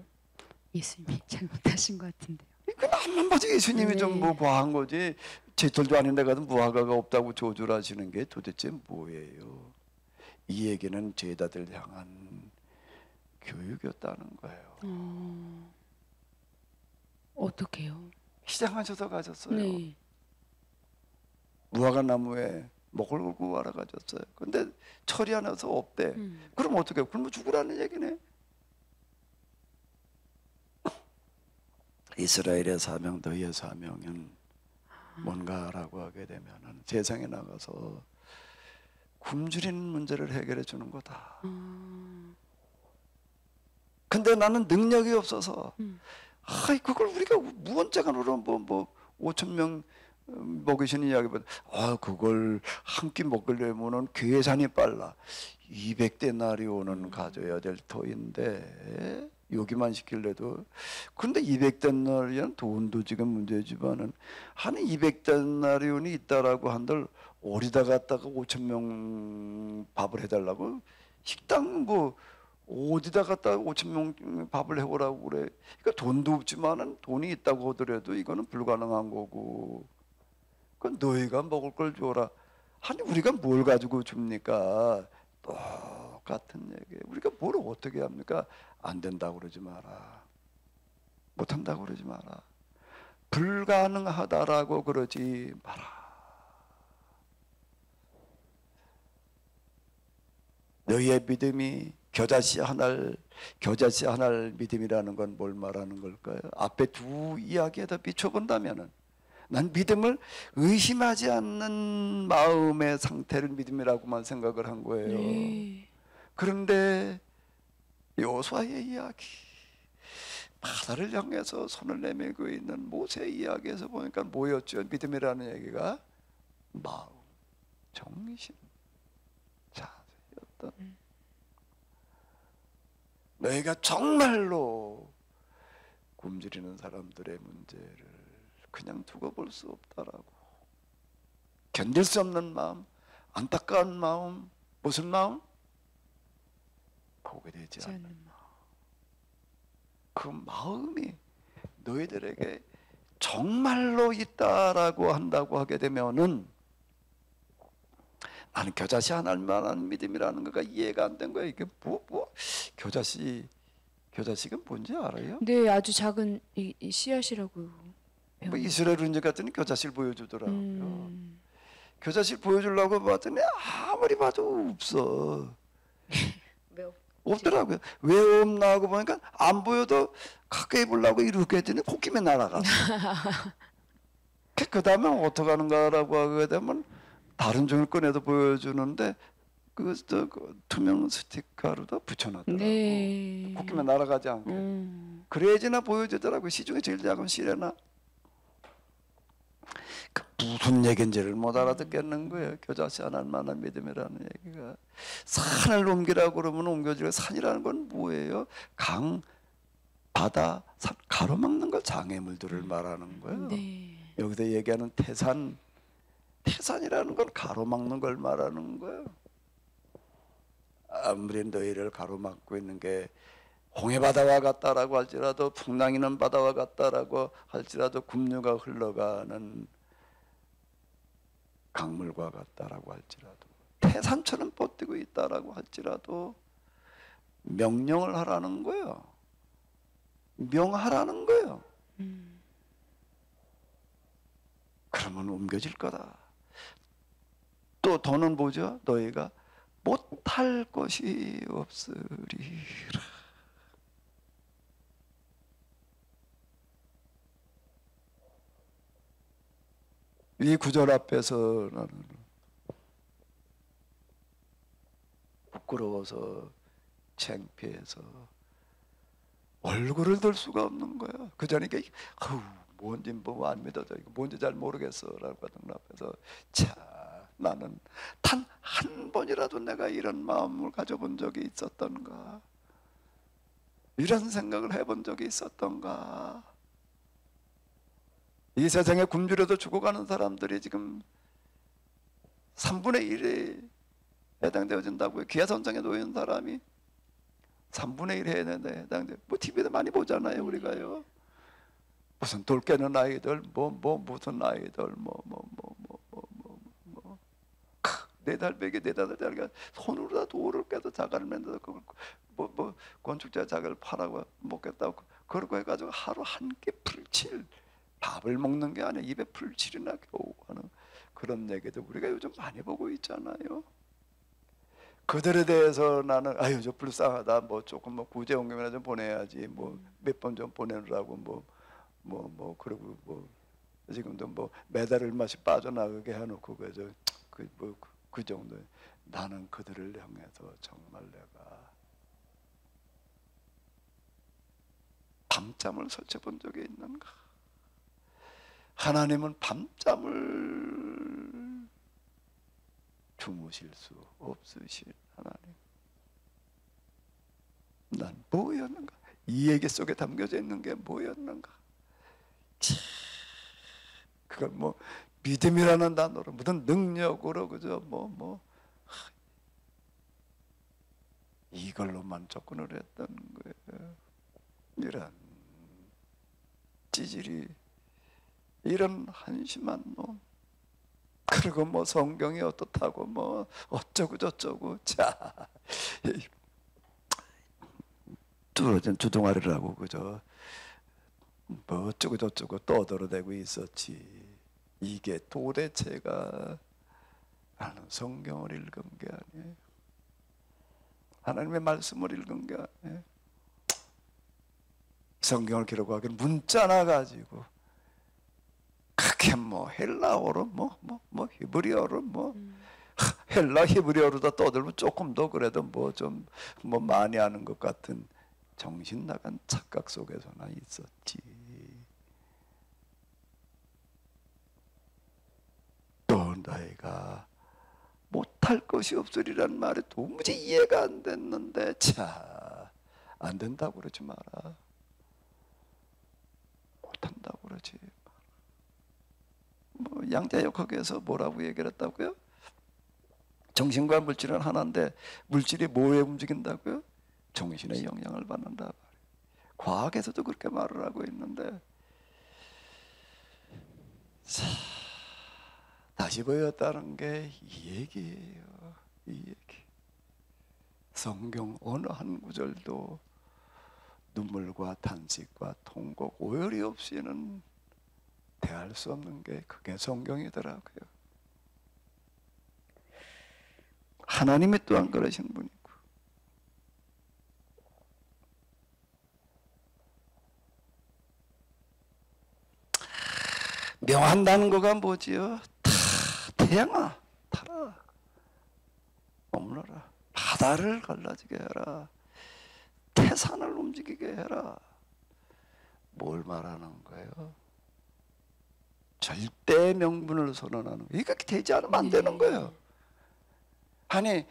예수님이 잘못하신 것 같은데요. 그건 한마디 예수님이 좀 뭐 과한 거지. 제철도 아닌데 가서 무화과가 없다고 조주를 하시는 게 도대체 뭐예요? 이 얘기는 제자들 향한 교육이었다는 거예요. 어떻게요? 시장하셔서 가셨어요. 네. 무화과 나무에 먹을 걸고 와라 가졌어요. 근데 철이 안 나서 없대. 그럼 어떻게? 굶어 죽으라는 얘기네. 이스라엘의 사명, 너희의 사명은 뭔가라고 하게 되면은 세상에 나가서 굶주리는 문제를 해결해 주는 거다. 근데 나는 능력이 없어서 그걸 우리가 무언자간으로 뭐 5천 명 먹이시는 이야기보다 그걸 한 끼 먹으려면은 계산이 빨라. 200데나리온은 가져야 될 터인데 여기만 시킬래도 근데 200데나리온 돈도 지금 문제지만은 한 200데나리온이 있다라고 한들 어디다 갖다가 5천 명 밥을 해달라고 식당 뭐 어디다 갖다가 5천 명 밥을 해오라고 그래. 그러니까 돈도 없지만은 돈이 있다고 하더라도 이거는 불가능한 거고. 그 너희가 먹을 걸 줘라. 아니 우리가 뭘 가지고 줍니까? 똑같은 얘기. 우리가 뭘 어떻게 합니까? 안 된다고 그러지 마라. 못 한다고 그러지 마라. 불가능하다라고 그러지 마라. 너희의 믿음이 겨자씨 하나를 믿음이라는 건 뭘 말하는 걸까요? 앞에 두 이야기에다 비춰본다면은 난 믿음을 의심하지 않는 마음의 상태를 믿음이라고만 생각을 한 거예요. 네. 그런데 여호수아의 이야기, 바다를 향해서 손을 내밀고 있는 모세의 이야기에서 보니까 뭐였죠? 믿음이라는 얘기가 마음, 정신, 자세였던. 너희가 정말로 굶주리는 사람들의 문제를 그냥 두고 볼 수 없다라고. 견딜 수 없는 마음, 안타까운 마음, 무슨 마음? 보게 되지 않는 마음. 그 마음이 너희들에게 정말로 있다라고 한다고 하게 되면은 나는 겨자씨 하나 할 만한 믿음이라는 거가 이해가 안 된 거야. 이게 겨자씨가 뭔지 알아요? 네, 아주 작은 이 씨앗이라고. 뭐 이스라엘 은재 같더니 겨자씨를 보여주더라고요. 음. 겨자씨를 보여주려고 봤더니 아무리 봐도 없어. 없더라고요. 왜 없나 하고 보니까 안 보여도 가까이 보려고 이렇게 했더니 코끼리 날아갔어. 그 다음에 어떻게 하는가라고 하게 되면 다른 종을 꺼내서 보여주는데 그 투명 스티커로도 붙여놨더라고. 네. 코끼리 날아가지 않게. 그래야지나 보여주더라고요. 시중에 제일 작은 시레나. 그 무슨 얘기인지를 못 알아듣겠는 거예요. 겨자씨 하나 할 만한 믿음이라는 얘기가. 산을 옮기라고 그러면 옮겨질 산이라는 건 뭐예요? 강, 바다, 산, 가로막는 걸 장애물들을 말하는 거예요. 네. 여기서 얘기하는 태산이라는 건 가로막는 걸 말하는 거예요. 아무리 너희를 가로막고 있는 게 홍해바다와 같다라고 할지라도 풍랑이는 바다와 같다라고 할지라도 급류가 흘러가는 강물과 같다라고 할지라도 태산처럼 뻗고 있다라고 할지라도 명령을 하라는 거예요. 명하라는 거예요. 그러면 옮겨질 거다. 또 더는 뭐죠? 너희가 못할 것이 없으리라. 이 구절 앞에서 나는 부끄러워서 창피해서 얼굴을 들 수가 없는 거야. 그 전에 뭔지 뭐 안 믿어져. 이거 뭔지 잘 모르겠어라고 하던 앞에서 자 나는 단 한 번이라도 내가 이런 마음을 가져본 적이 있었던가? 이런 생각을 해본 적이 있었던가? 이 세상에 굶주려서 죽어가는 사람들이 지금 3분의 1에 해당되어진다고요. 기아선상에 놓인 사람이 3분의 1 해야 되는데 해당돼. 뭐 TV에도 많이 보잖아요, 우리가요. 무슨 돌 깨는 아이들, 무슨 아이들, 네 달배기, 네 달짜리가 손으로 다 돌을 깨서 자갈을 만들어서 그걸 건축자 자갈을 파라고 먹겠다고 그러고 해가지고 하루 한 끼 풀칠 밥을 먹는 게 아니라 입에 풀칠이나 겨우 하는 그런 얘기도 우리가 요즘 많이 보고 있잖아요. 그들에 대해서 나는 아유 저 불쌍하다 뭐 조금 뭐 구제원금이나 좀 보내야지 뭐 몇 번 좀 보내느라고 그리고 뭐 지금도 뭐 매달 얼마씩 빠져나가게 해놓고 그저 그 정도. 나는 그들을 향해서 정말 내가 밤잠을 설쳐본 적이 있는가? 하나님은 밤잠을 주무실 수 없으신 하나님. 난 뭐였는가? 이 얘기 속에 담겨져 있는 게 뭐였는가? 그걸 뭐 믿음이라는 단어로 무슨 능력으로 그저 이걸로만 접근을 했던 거예요. 이런 찌질이 이런 한심한 놈. 그리고 뭐 성경이 어떻다고 뭐 어쩌고 저쩌고 자 뚫어진 주둥아리라고 그저 뭐 어쩌고 저쩌고 떠들어대고 있었지. 이게 도대체가 나는 성경을 읽은 게 아니에요. 하나님의 말씀을 읽은 게 아니에요. 성경을 기록하기는 문자나 가지고 그게 뭐 헬라어로 히브리어로 헬라 히브리어로다 떠들면 조금 더 그래도 뭐 좀 많이 하는 것 같은 정신 나간 착각 속에서나 있었지. 또 너희가 못할 것이 없으리란 말이 도무지 이해가 안 됐는데 자, 안 된다고 그러지 마라. 못한다고 그러지 마라. 양자역학에서 뭐라고 얘기를 했다고요? 정신과 물질은 하나인데 물질이 뭐에 움직인다고요? 정신의 영향을 받는다. 과학에서도 그렇게 말을 하고 있는데 자, 다시 보였다는 게 이 얘기예요. 이 얘기. 성경 어느 한 구절도 눈물과 탄식과 통곡, 오열이 없이는 대할 수 없는 게 그게 성경이더라고요. 하나님이 또한 그러신 분이고. 명한다는 거가 뭐지요? 태양아 타라, 머물러라, 바다를 갈라지게 해라, 태산을 움직이게 해라. 뭘 말하는 거예요? 절대 명분을 선언하는 거예요. 이렇게 되지 않으면 안 되는 거예요. 아니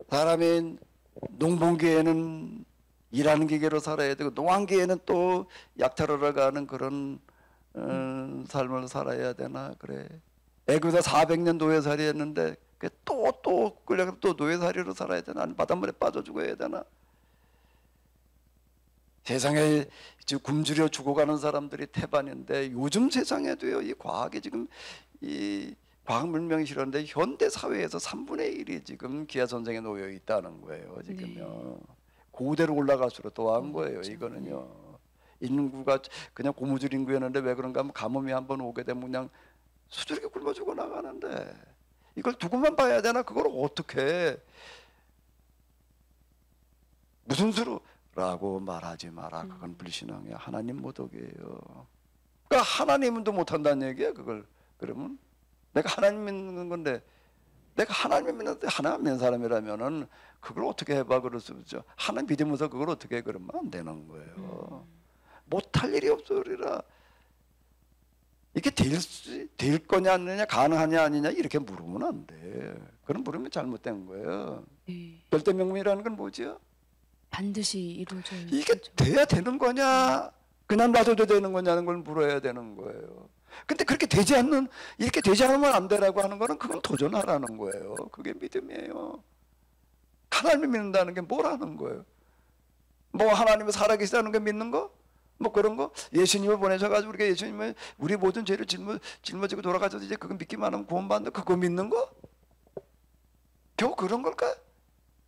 사람이 농번기에는 일하는 기계로 살아야 되고 농한기에는 또 약탈하러 가는 그런 삶을 살아야 되나 그래. 애굽에서 400년 노예살이 했는데 또 끌려가서 또 노예살이로 살아야 되나? 아니 바닷물에 빠져 죽어야 되나? 세상에 굶주려 죽어가는 사람들이 태반인데 요즘 세상에도요 이 과학이 지금 이 과학 문명이 실현데 현대 사회에서 3분의 1이 지금 기아선생에 놓여 있다는 거예요. 지금요. 고대로 올라갈수록 더한 거예요. 이거는요. 인구가 그냥 고무줄 인구였는데 왜 그런가 하면 가뭄이 한번 오게 되면 그냥 수두룩이 굶어 죽어 나가는데 이걸 두고만 봐야 되나? 그걸 어떻게 무슨 수로 라고 말하지 마라. 그건 불신앙이야. 하나님 모독이에요. 그러니까 하나님도 못한다는 얘기야. 그걸 그러면 내가 하나님 믿는 건데 내가 하나님 믿는데 하나님 믿는 사람이라면은 그걸 어떻게 해봐 그럴 수 없죠. 하나님 믿으면서 그걸 어떻게 해 그러면 안 되는 거예요. 못할 일이 없으리라. 이게 될 거냐 아니냐, 가능하냐 아니냐 이렇게 물으면 안 돼. 그럼 물으면 잘못된 거예요. 절대 명분이라는 건 뭐죠? 반드시 이루어져야 이게 돼야 되는 거냐, 그냥 놔둬도 되는 거냐는 걸 물어야 되는 거예요. 근데 그렇게 되지 않는, 이렇게 되지 않으면 안 되라고 하는 거는 그건 도전하라는 거예요. 그게 믿음이에요. 하나님을 믿는다는 게 뭐라는 거예요? 뭐 하나님이 살아계시다는 게 믿는 거? 뭐 그런 거? 예수님을 보내셔가지고 우리가 예수님을 우리 모든 죄를 짊어지고 돌아가셔서 이제 그거 믿기만 하면 구원받는다, 그거 믿는 거? 겨우 그런 걸까?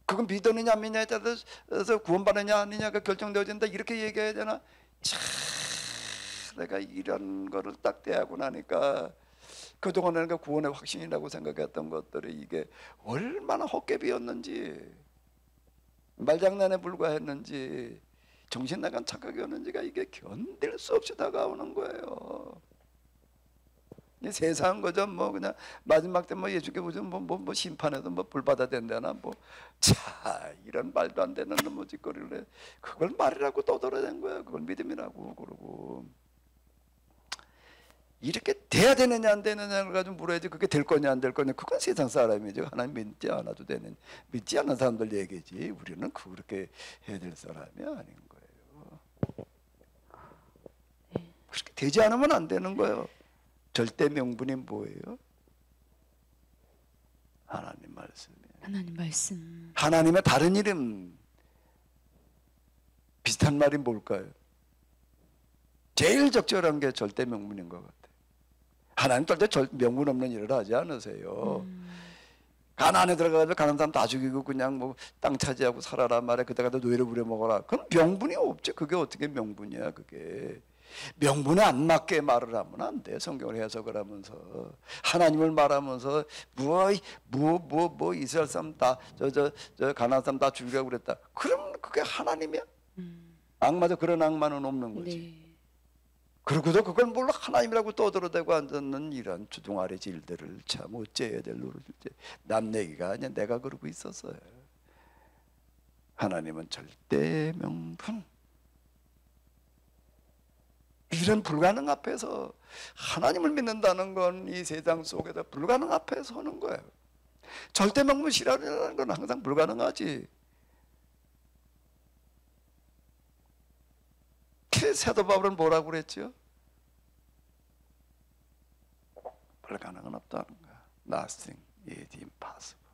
그건 믿느냐 안 믿느냐에 따라서 구원받느냐 아니냐가 결정되어진다 이렇게 얘기해야 되나? 참 내가 이런 거를 딱 대하고 나니까 그동안 내가 구원의 확신이라고 생각했던 것들이 이게 얼마나 헛개비였는지, 말장난에 불과했는지, 정신 나간 착각이었는지가 이게 견딜 수 없이 다가오는 거예요. 이 세상 거죠. 뭐 그냥 마지막 때 뭐 예수께 무슨 뭐 심판에도 뭐 불받아 된다나 뭐 자 이런 말도 안 되는 뭐 짓거리를 해. 그걸 말이라고 떠들어댄 거야. 그걸 믿음이라고 그러고. 이렇게 돼야 되느냐 안 되느냐를 가지고 물어야지 그게 될 거냐 안 될 거냐. 그건 세상 사람이죠. 하나님 믿지 않아도 되는, 믿지 않는 사람들 얘기지. 우리는 그렇게 해야 될 사람이 아닌 거예요. 그렇게 되지 않으면 안 되는 거예요. 절대 명분이 뭐예요? 하나님 말씀이에요. 하나님 말씀. 하나님의 다른 이름, 비슷한 말이 뭘까요? 제일 적절한 게 절대 명분인 것 같아요. 하나님 절대 명분 없는 일을 하지 않으세요. 가나안에 들어가서 가난한 사람 다 죽이고 그냥 뭐 땅 차지하고 살아라 말해. 그때가도 노예를 부려먹어라. 그건 명분이 없죠. 그게 어떻게 명분이야 그게. 명분에 안 맞게 말을 하면 안 돼. 성경을 해석을 하면서 하나님을 말하면서 뭐 이스라엘 사람 다 저 가나안 사람 다 죽이라고 그랬다. 그럼 그게 하나님이야? 악마도 그런 악마는 없는 거지. 네. 그러고도 그걸 몰라 하나님이라고 떠들어대고 앉는 이런 주둥아리 질들을 참 어째야 될 노릇일지. 남 얘기가 아니야. 내가 그러고 있었어요. 하나님은 절대 명분. 이런 불가능 앞에서 하나님을 믿는다는 건 이 세상 속에서 불가능 앞에 서는 거예요. 절대 명분 실현이라는 건 항상 불가능하지. 사도 바울은 뭐라고 그랬죠? 불가능은 없다는 거야. Nothing is impossible.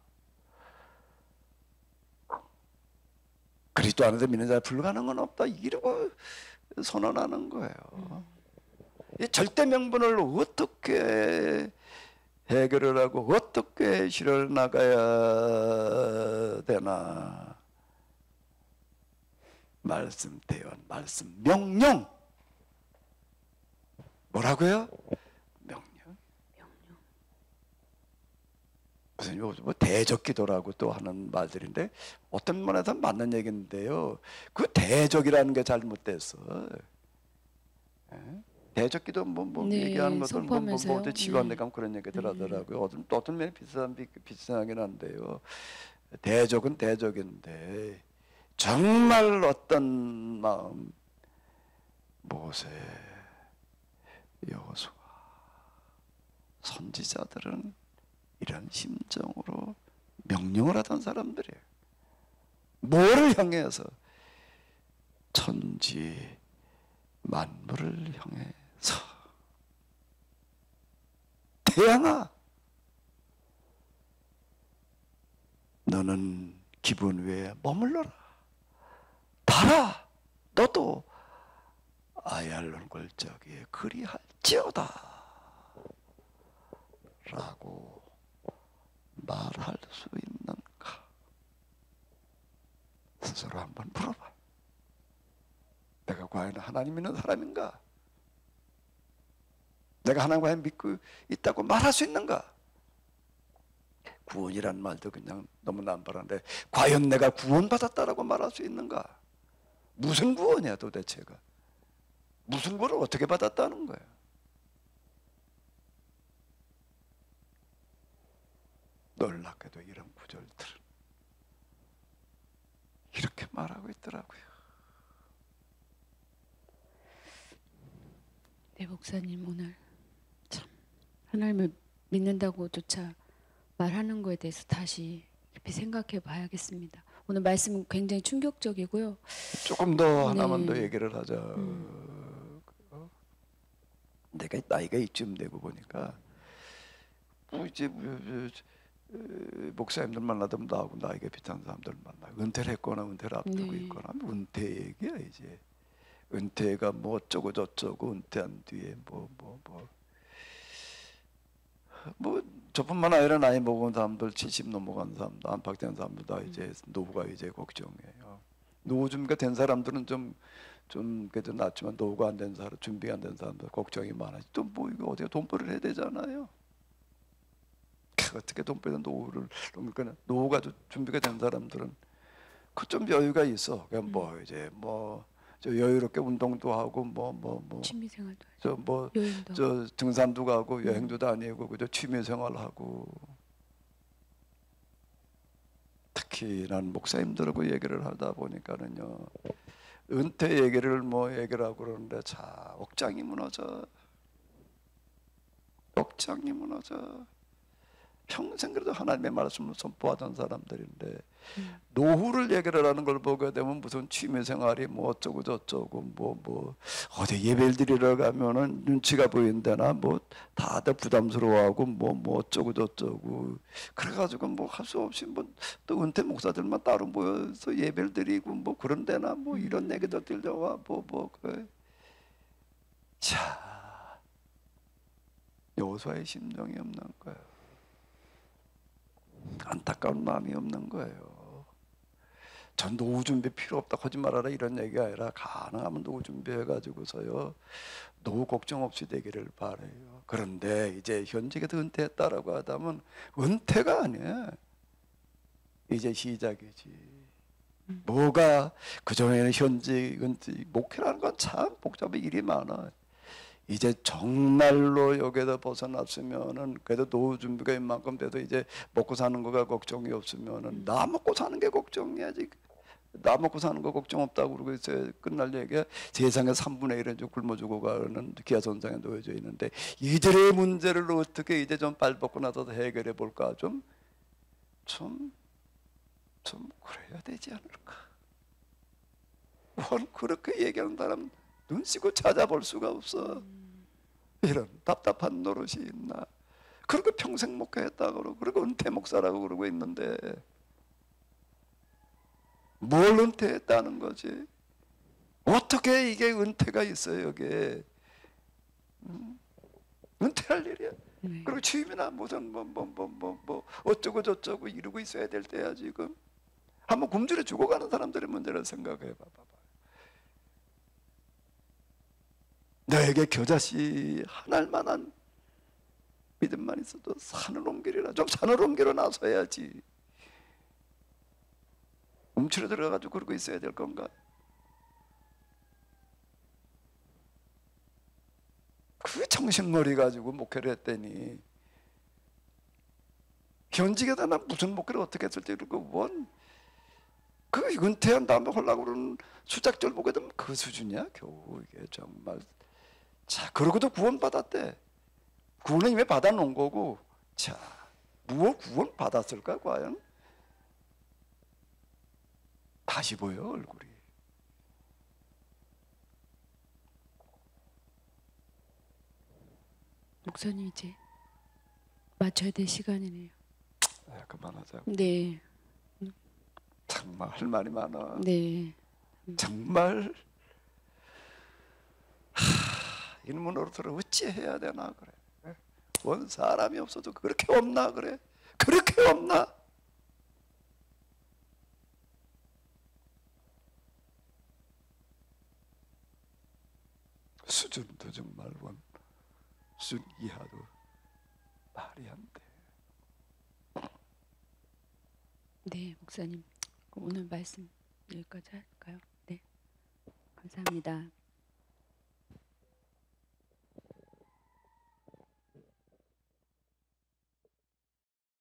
그리스도 안에서 믿는 자 불가능은 없다 이러고 선언하는 거예요. 이 절대 명분을 어떻게 해결을 하고 어떻게 실을 나가야 되나. 말씀 대언, 말씀 명령. 뭐라고요? 명령. 무슨 뭐 대적기도라고 또 하는 말들인데 어떤 면에서 맞는 얘기인데요. 그 대적이라는 게 잘못됐어. 대적기도 뭐 네, 얘기하는 것들 뭐 지원대 가면 네. 그런 얘기들 하더라고요. 어떤 면에 비슷하긴 한데요. 대적은 대적인데 정말 어떤 마음, 모세, 여호수아, 선지자들은 이런 심정으로 명령을 하던 사람들이에요. 뭐를 향해서? 천지 만물을 향해서. 태양아, 너는 기분 위에 머물러라. 달아, 너도 아얄론 골짜기에 그리할지어다 라고 말할 수 있는가? 스스로 한번 물어봐. 내가 과연 하나님 믿는 사람인가? 내가 하나님 과연 믿고 있다고 말할 수 있는가? 구원이란 말도 그냥 너무 남발한데 과연 내가 구원받았다라고 말할 수 있는가? 무슨 구원이야 도대체가? 무슨 구원을 어떻게 받았다는 거야? 놀랍게도 이런 구절들은 이렇게 말하고 있더라고요. 네, 목사님 오늘 참 하나님을 믿는다고조차 말하는 거에 대해서 다시 깊이 생각해 봐야겠습니다. 오늘 말씀 굉장히 충격적이고요. 조금 더 하나만 더 네. 얘기를 하자. 내가 나이가 이쯤 되고 보니까 뭐 이제 목사님들 만나도 나하고 나이가 비슷한 사람들 만나. 은퇴를 했거나 은퇴를 앞두고 네. 있거나 은퇴 얘기야 이제. 은퇴가 뭐 어쩌고 저쩌고 은퇴한 뒤에 뭐 저뿐만 아니라 나이 먹은 사람들 70 넘어간 사람들 안팎된 사람들 다 이제 노후가 이제 걱정이에요. 노후 준비가 된 사람들은 좀 그래도 낫지만 노후가 안 된 사람, 준비가 안 된 사람들 걱정이 많아지. 또 뭐 이거 어디가 돈벌이를 해야 되잖아요. 어떻게 돈벌이는 노후를 그러니까 노후가 준비가 된 사람들은 그 좀 여유가 있어. 그냥 뭐 이제 저 여유롭게 운동도 하고 취미생활도 저 등산도 가고 여행도 다니고 그저 취미생활하고. 특히 난 목사님들하고 얘기를 하다 보니까는요 은퇴 얘기를 얘기를 하고 그러는데 자 억장이 무너져. 억장이 무너져. 평생 그래도 하나님의 말씀을 선포하던 사람들인데 노후를 얘기를 하는 걸 보게 되면 무슨 취미생활이 뭐 어쩌고 저쩌고 뭐 어디 예배를 드리러 가면은 눈치가 보인다나 뭐 다들 부담스러워하고 뭐 어쩌고 저쩌고 그래가지고 뭐 할 수 없이 뭐 또 은퇴 목사들만 따로 모여서 예배를 드리고 뭐 그런 데나 뭐 이런 얘기도 들려와 뭐 그래. 자 여호수아의 심정이 없는 거예요. 안타까운 마음이 없는 거예요. 전 노후 준비 필요 없다 거짓말하라 이런 얘기가 아니라 가능하면 노후 준비해가지고서요 노후 걱정 없이 되기를 바라요. 그런데 이제 현직에서 은퇴했다라고 하다면 은퇴가 아니야. 이제 시작이지. 뭐가 그전에는 현직 은퇴 목회라는 건 참 복잡한 일이 많아. 이제 정말로 여기에서 벗어났으면은 그래도 노후 준비가 이만큼 돼도 이제 먹고 사는 거가 걱정이 없으면은 나 먹고 사는 게 걱정이야 지금. 나 먹고 사는 거 걱정 없다고 그러고 이제 끝날 얘기야. 세상의 3분의 1은 좀 굶어 죽어가는 기아선상에 놓여져 있는데 이들의 문제를 어떻게 이제 좀 발벗고 나서 해결해 볼까 좀 그래야 되지 않을까. 뭘 그렇게 얘기하는 사람 눈 씻고 찾아볼 수가 없어. 이런 답답한 노릇이 있나. 그리고 평생 목회했다고 그러고 그리고 은퇴 목사라고 그러고 있는데 뭘 은퇴했다는 거지? 어떻게 이게 은퇴가 있어요 여기에. 은퇴할 일이야. 네. 그리고 취임이나 무슨 뭐 어쩌고 저쩌고 이러고 있어야 될 때야 지금. 한번 굶주려 죽어가는 사람들의 문제를 생각해 봐봐. 너에게 겨자씨 하나일 만한 믿음만 있어도 산을 옮기리라. 좀 산을 옮기러 나서야지. 움츠려 들어가지고 그러고 있어야 될 건가? 그 정신머리 가지고 목회를 했더니 현직에다 난 무슨 목회를 어떻게 했을지 이러고 그 은퇴한 다음에 하려고 그러는 수작절 목회도 그 수준이야 겨우. 이게 정말. 자, 그러고도 구원받았대. 구원은 이미 받아놓은 거고. 자, 무엇 구원 받았을까 과연? 다시 보여 얼굴이. 목사님 이제 맞춰야 될 시간이네요. 그만하자. 네. 정말 할 말이 많아. 네. 정말 인문으로서는 어찌해야 되나 그래. 원 사람이 없어도 그렇게 없나 그래. 그렇게 없나. 수준도 정말 원 수준 이하도 말이 안 돼. 네, 목사님. 그럼 오늘 말씀 여기까지 할까요? 네. 감사합니다.